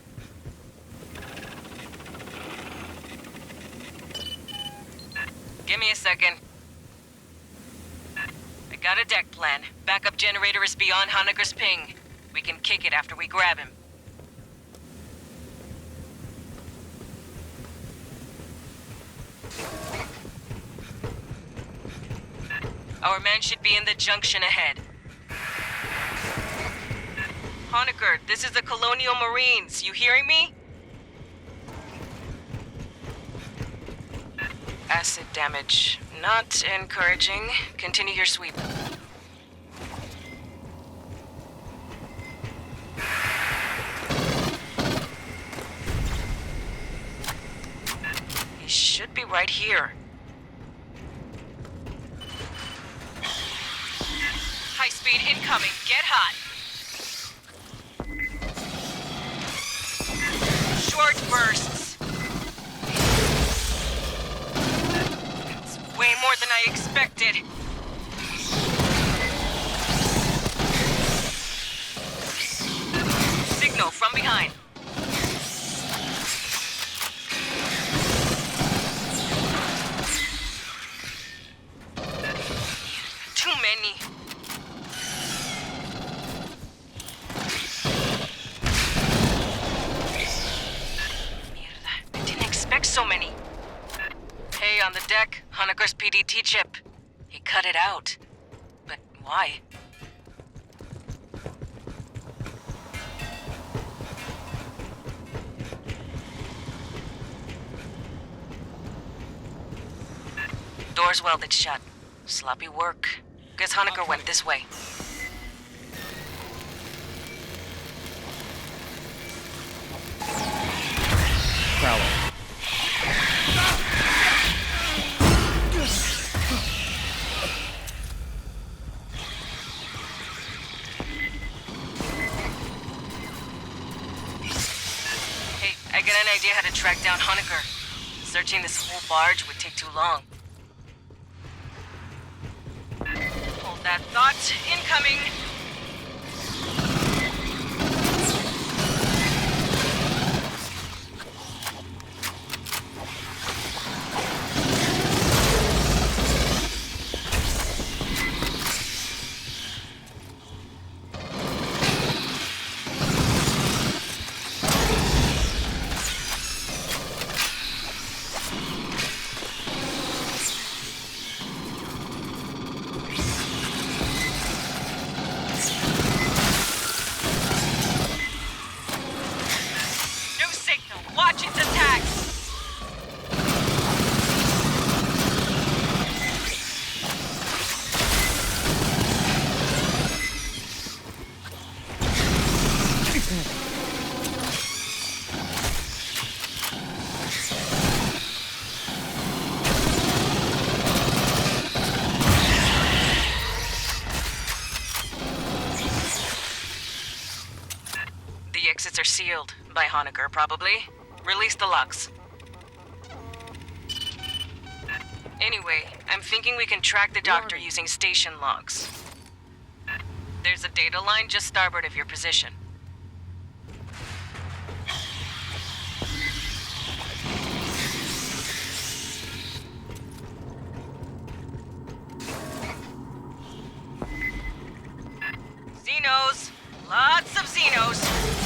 Give me a second. I got a deck plan. Backup generator is beyond Honecker's ping. We can kick it after we grab him. Our man should be in the junction ahead. Honecker, this is the Colonial Marines. You hearing me? Acid damage. Not encouraging. Continue your sweep. He should be right here. High speed incoming. Get hot. Short bursts. It's way more than I expected. Signal from behind. Too many. So many. Hey, on the deck, Honecker's PDT chip. He cut it out. But why? Door's welded shut. Sloppy work. Guess Honecker went this way. Prowler. I get an idea how to track down Honecker. Searching this whole barge would take too long. Hold that thought. Incoming! Watch its attacks! The exits are sealed. By Honecker, probably. Release the locks. Anyway, I'm thinking we can track the doctor using station logs. There's a data line just starboard of your position. Xenos! Lots of Xenos!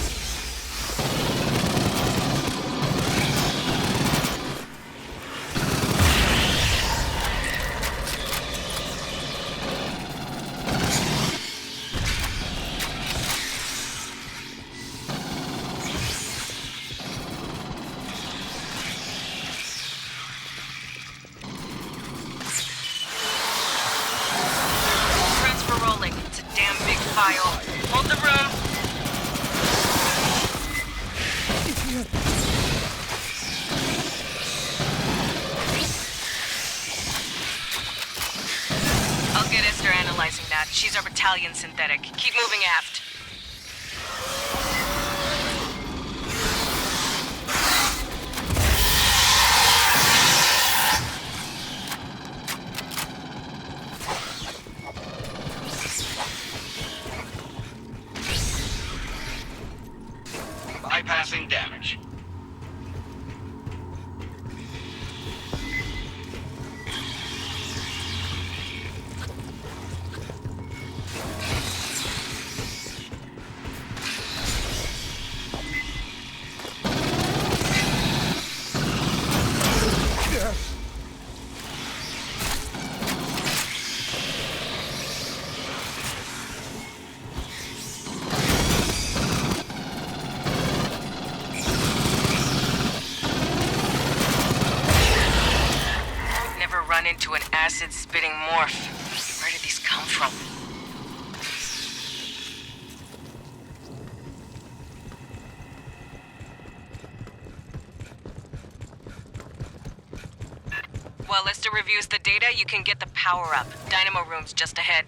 pile. Hold the room. I'll get Esther analyzing that. She's our battalion synthetic. Keep moving aft. Bypassing damage. Into an acid-spitting morph. Where did these come from? While Lester reviews the data, you can get the power-up. Dynamo room's just ahead.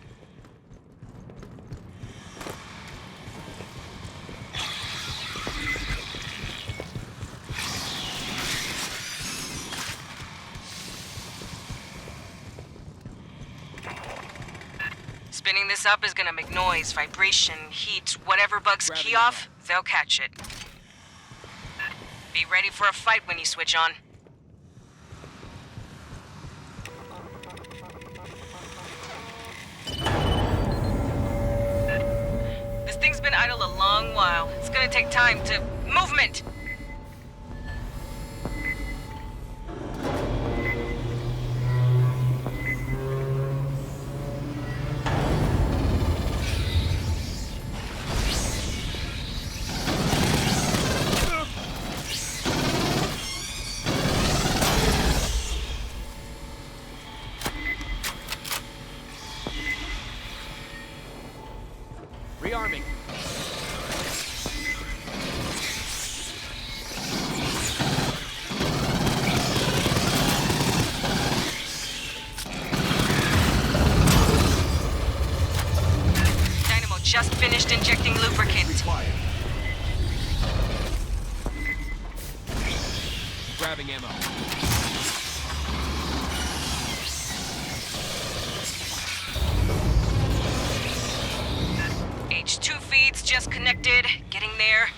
Spinning this up is gonna make noise, vibration, heat, whatever bugs key off, they'll catch it. Be ready for a fight when you switch on. This thing's been idle a long while. It's gonna take time to... Movement! Rearming. Dynamo just finished injecting lubricant. Grabbing ammo. H2 feeds just connected. Getting there.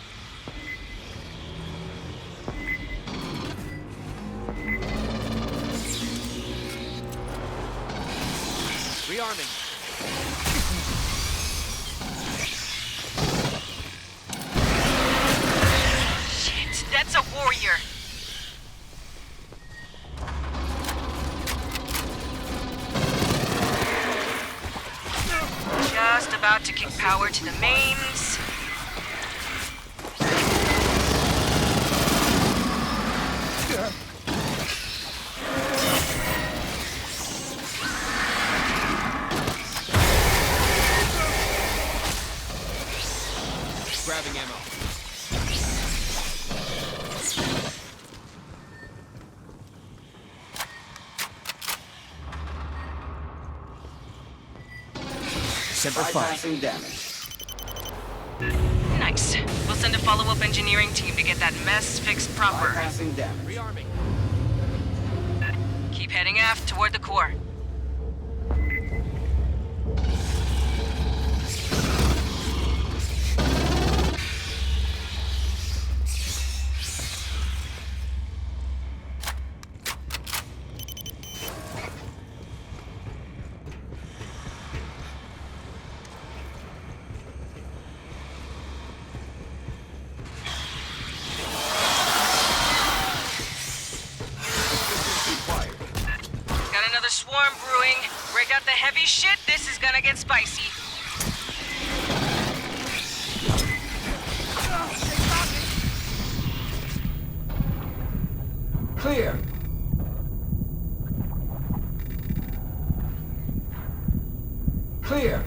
Rearming. Shit, that's a warrior. Just about to kick power to the mains. Grabbing ammo. Bypassing damage. Nice. We'll send a follow-up engineering team to get that mess fixed proper. Bypassing damage. Rearming. Keep heading aft toward the core. Swarm brewing. Break out the heavy shit. This is gonna get spicy. Clear. Clear.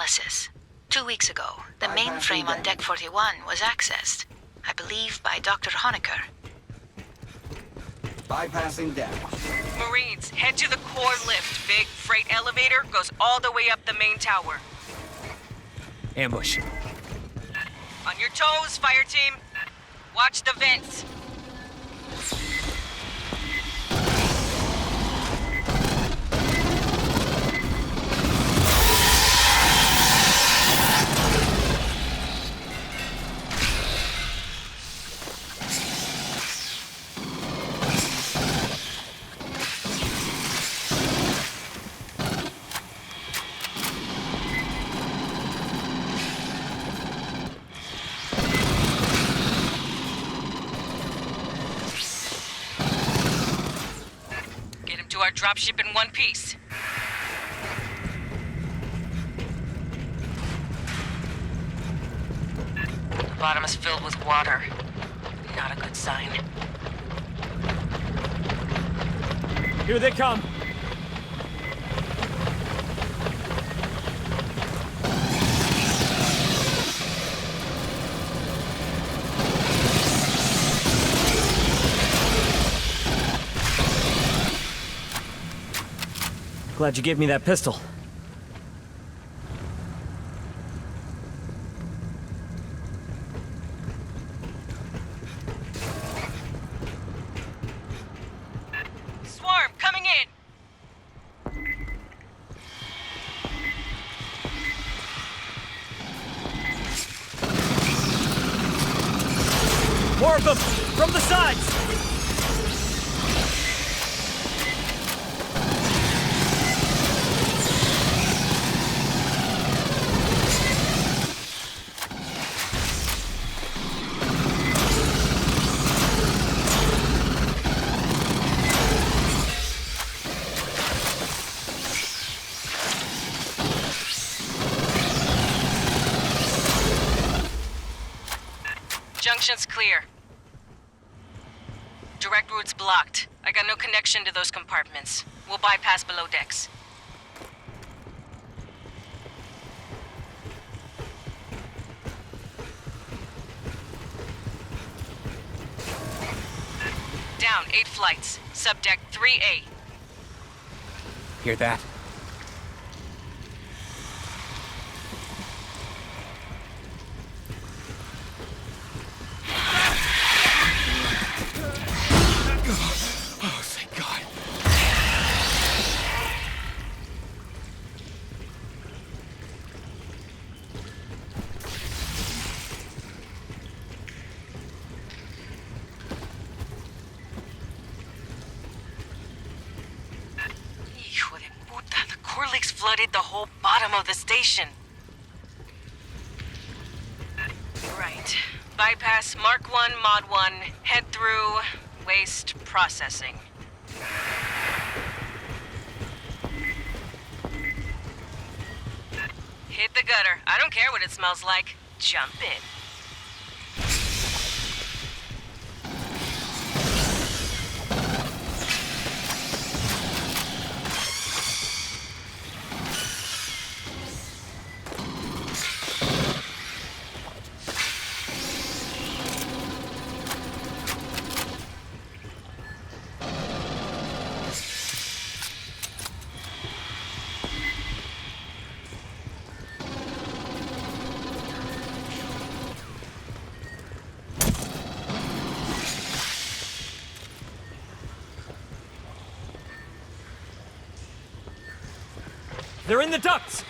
analysis. 2 weeks ago, the mainframe on Deck 41 was accessed. I believe by Dr. Honecker. Bypassing deck. Marines, head to the core lift. Big freight elevator goes all the way up the main tower. Ambush. On your toes, fire team. Watch the vents. Our dropship in one piece. The bottom is filled with water. Not a good sign. Here they come. Glad you gave me that pistol. Swarm, coming in! More of them! From the sides! Junction's clear. Direct route's blocked. I got no connection to those compartments. We'll bypass below decks. Down 8 flights. Subdeck 3A. Hear that? Oh, thank God. Hijo de puta, the core leaks flooded the whole bottom of the station. Right. Bypass Mark 1, Mod 1, head through waste processing. Hit the gutter. I don't care what it smells like. Jump in. They're in the ducts!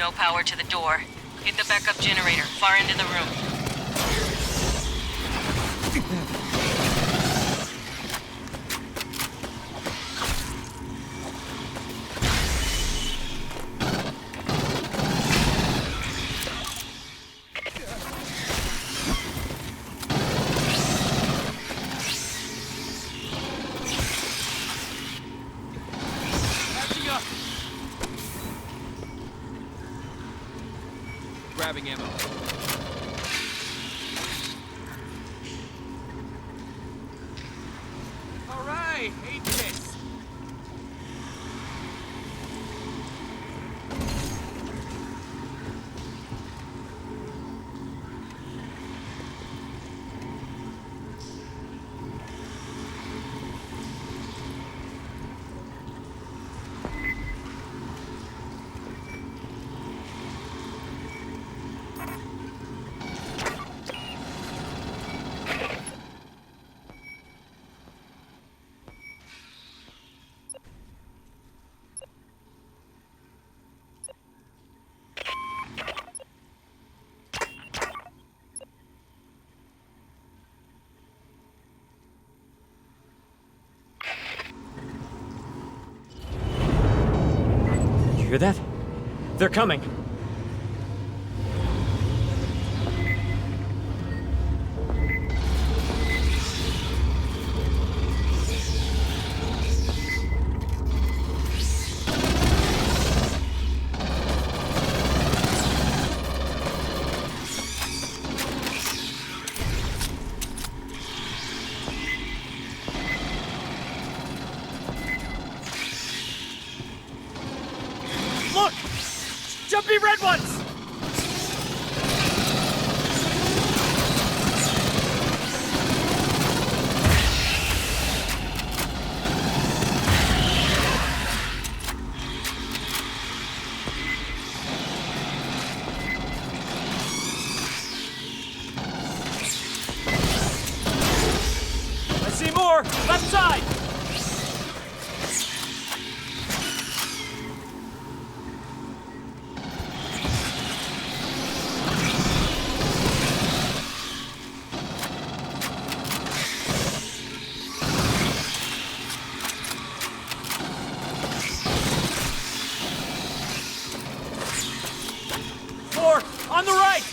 No power to the door. Hit the backup generator, far into the room. Grabbing ammo. All right, hate this. You hear that? They're coming. Look! Jumpy red ones! I see more! Left side! More! On the right!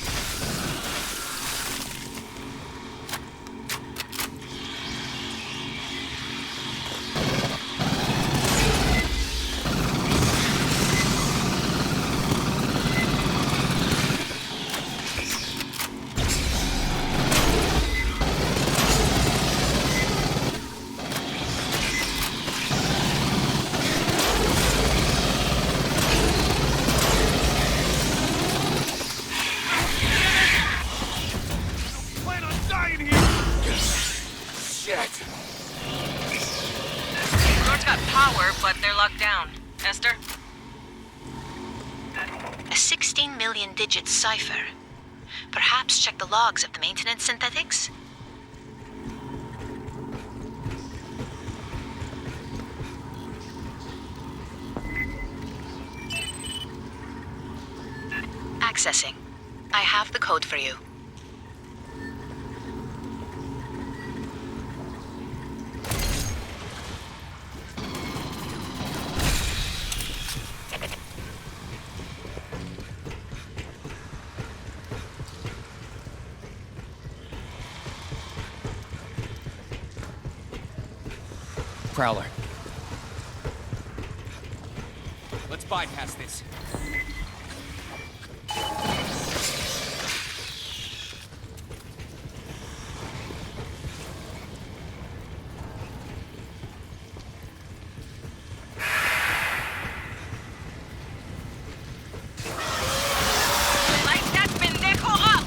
Plan on dying here! Shit! Door's got power, but they're locked down. Esther? A 16 million digit cipher. Perhaps check the logs of the maintenance synthetics? Accessing. I have the code for you. Prowler. Let's bypass this. Light that pendejo up!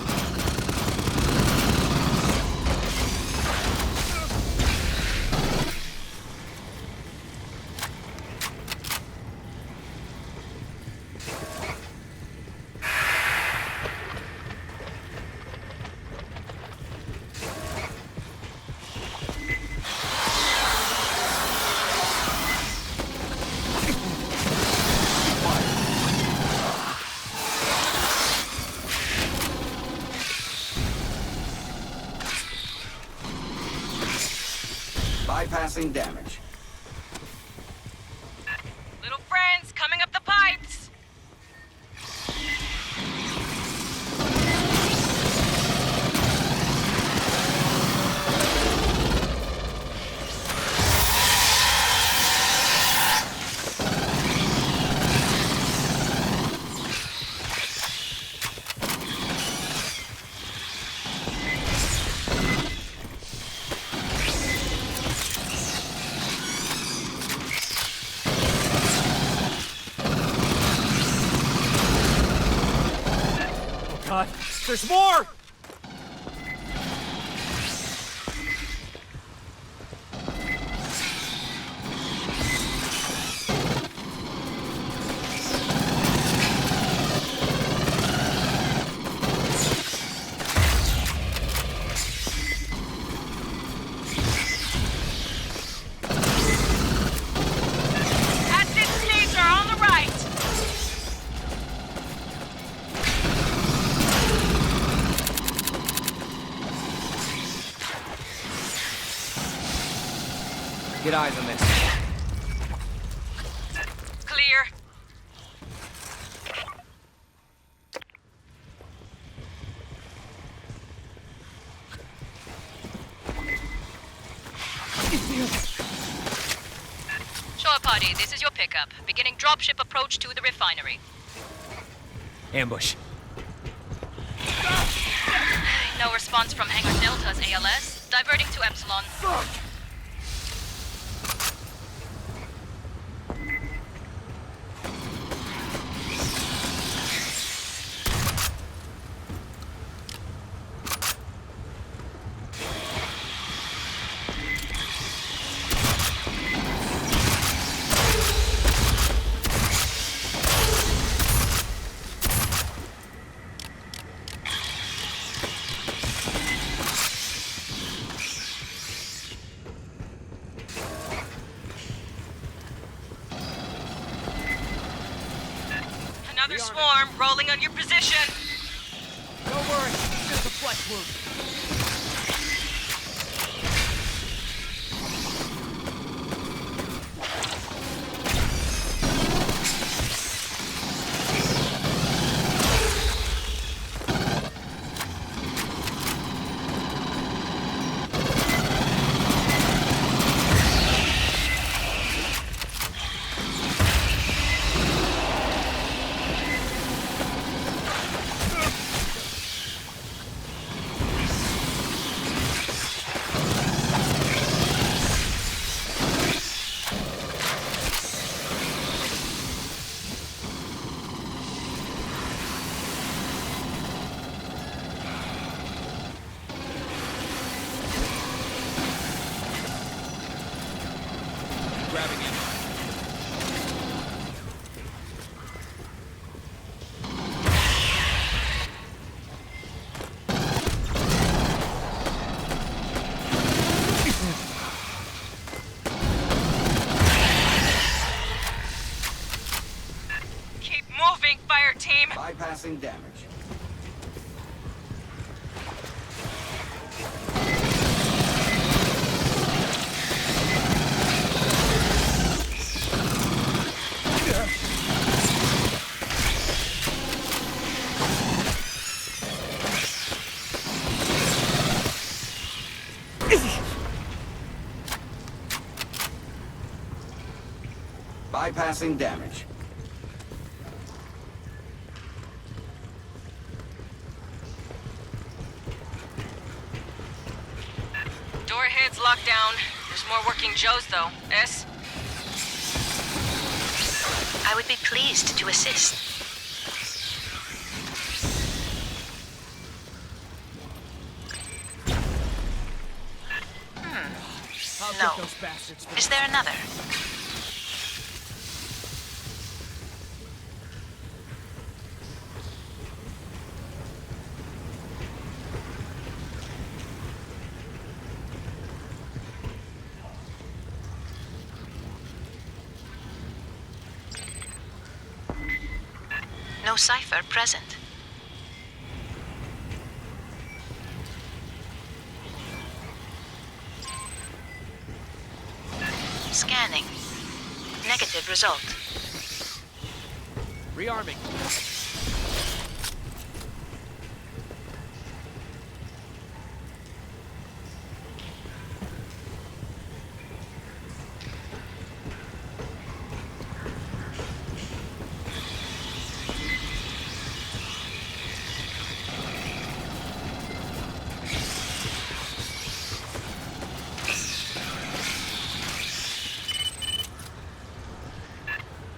Bypassing damage. Little friends, coming up the pipes! God, there's more! Get eyes on this. Clear. Shore party, this is your pickup. Beginning dropship approach to the refinery. Ambush. No response from Hangar Delta's ALS. Diverting to Epsilon. Another swarm rolling on your position. Don't worry, it's just a flesh wound. Bypassing damage. Bypassing damage. Door head's locked down. There's more working Joes, though. S? I would be pleased to assist. No. Is there another? No cipher present. result. Rearming.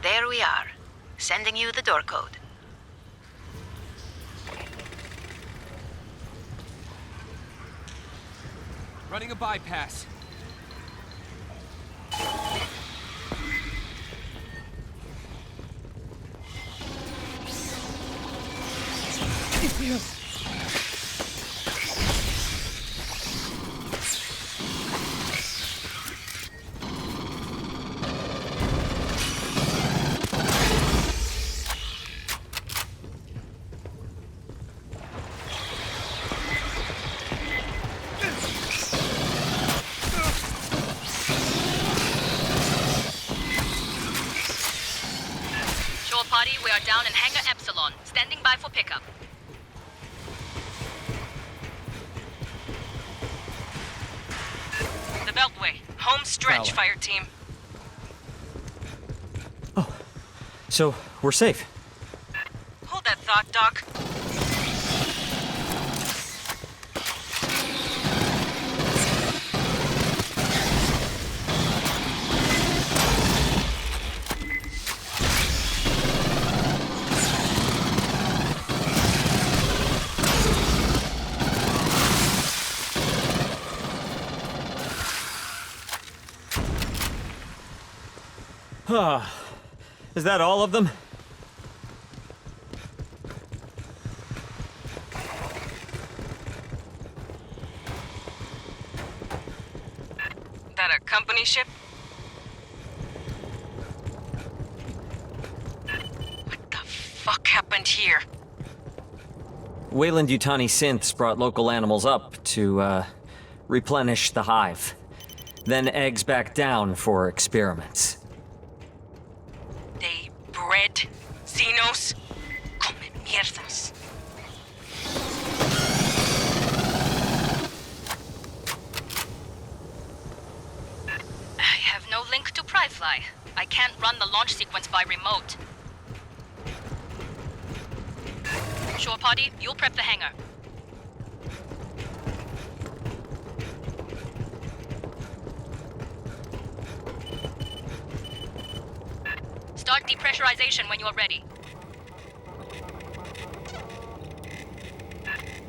There we are. Sending you the door code. Running a bypass. Party, we are down in Hangar Epsilon, standing by for pickup. The Beltway. Home stretch, fire team. So, we're safe. Hold that thought, Doc. Is that all of them? That a company ship? What the fuck happened here? Weyland-Yutani synths brought local animals up to, replenish the hive. Then eggs back down for experiments. They bred Xenos? Come mierdas. I have no link to Pryfly. I can't run the launch sequence by remote. Shore Party, you'll prep the hangar. Start depressurization when you are ready.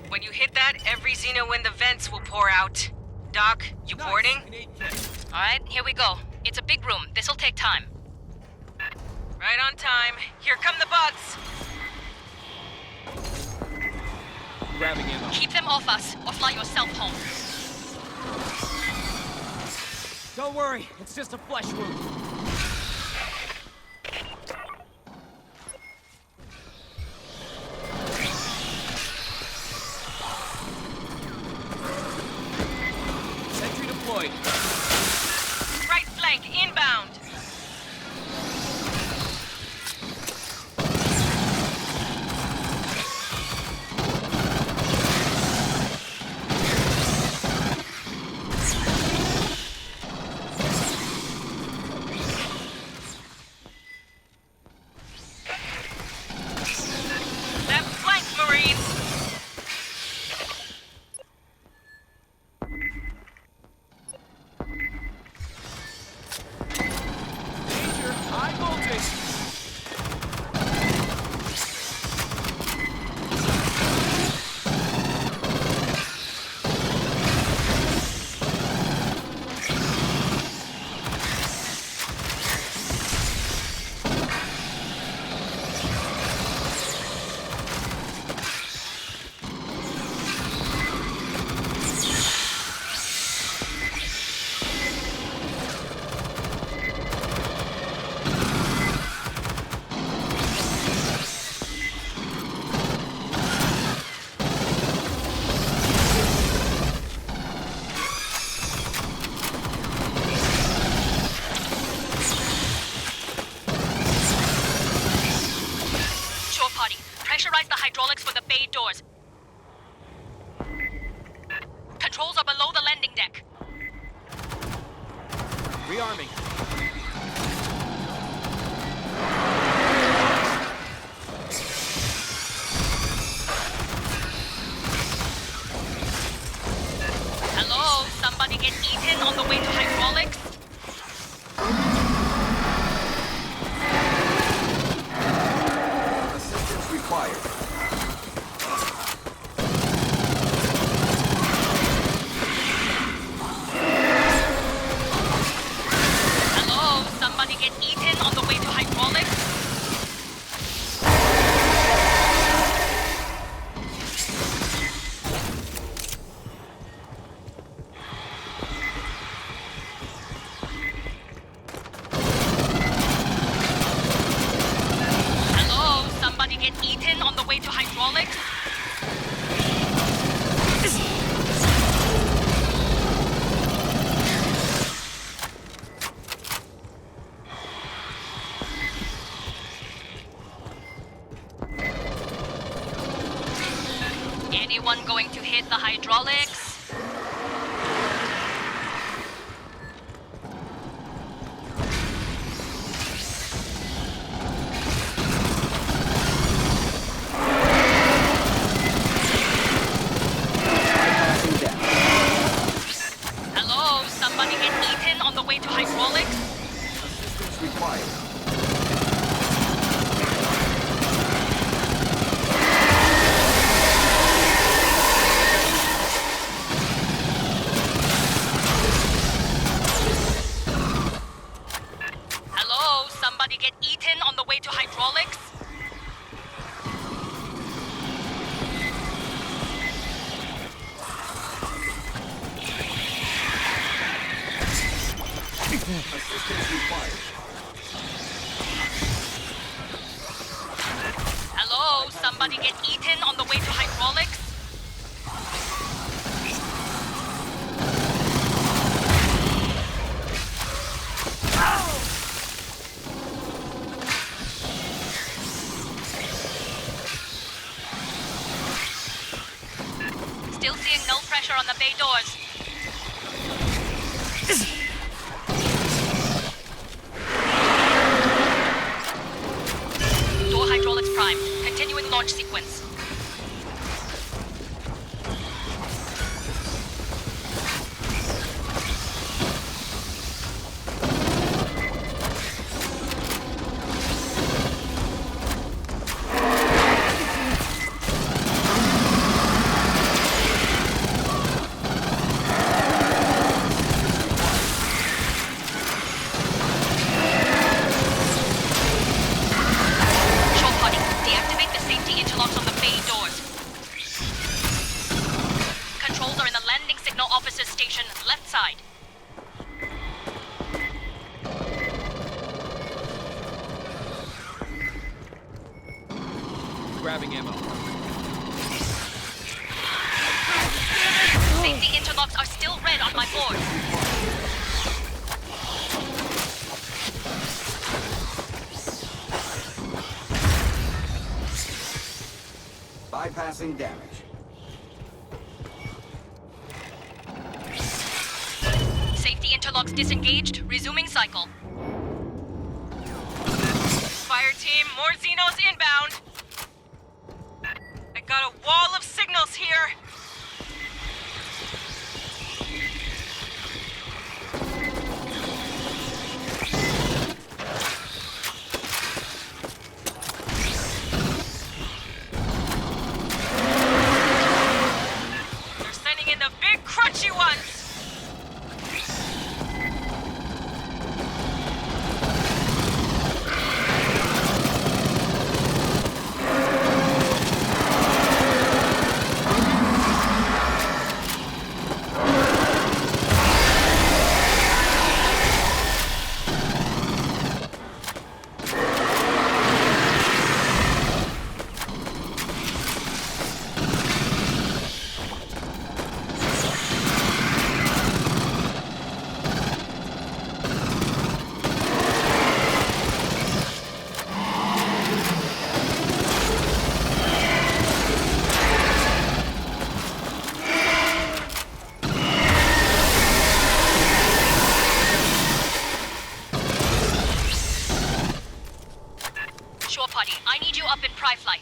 When you hit that, every Xeno in the vents will pour out. Doc, you boarding? Alright, here we go. It's a big room. This'll take time. Right on time. Here come the bugs. Grabbing ammo. Keep them off us, or fly yourself home. Don't worry, it's just a flesh wound. Sentry deployed. Right flank, inbound. Shore party, pressurize the hydraulics for the bay doors. Controls are below the landing deck. Rearming. Hello? Somebody get eaten on the way to hydraulics? Assistance required. Hello? Somebody get eaten on the way to hydraulics? Hello? Somebody get eaten on the way to hydraulics? Anyone going to hit the hydraulics? Bypassing damage. Hello? Somebody get eaten on the way to hydraulics? Assistance required. Hello? Somebody get eaten on the way to hydraulics? Assistance required. Hello? Somebody get eaten on the way to hydraulics? Still seeing no pressure on the bay doors. Door hydraulics prime. Continuing launch sequence. Shore party, deactivate the safety interlocks on the bay doors. Controls are in the landing signal officer's station, left side. Grabbing ammo. Safety interlocks are still red on my board. Bypassing damage. Safety interlocks disengaged, resuming cycle. Fire team, more Xenos inbound. I got a wall of signals here. They're sending in the big crunchy ones. Pryfly.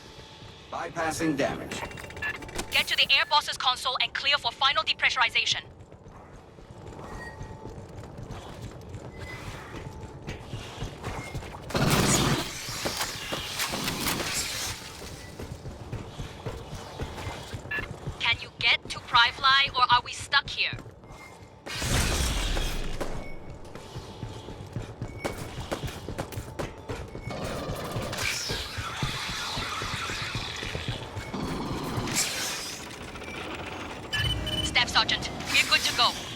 Bypassing damage. Get to the air boss's console and clear for final depressurization. Can you get to Pryfly, or are we stuck here? Staff Sergeant, we're good to go.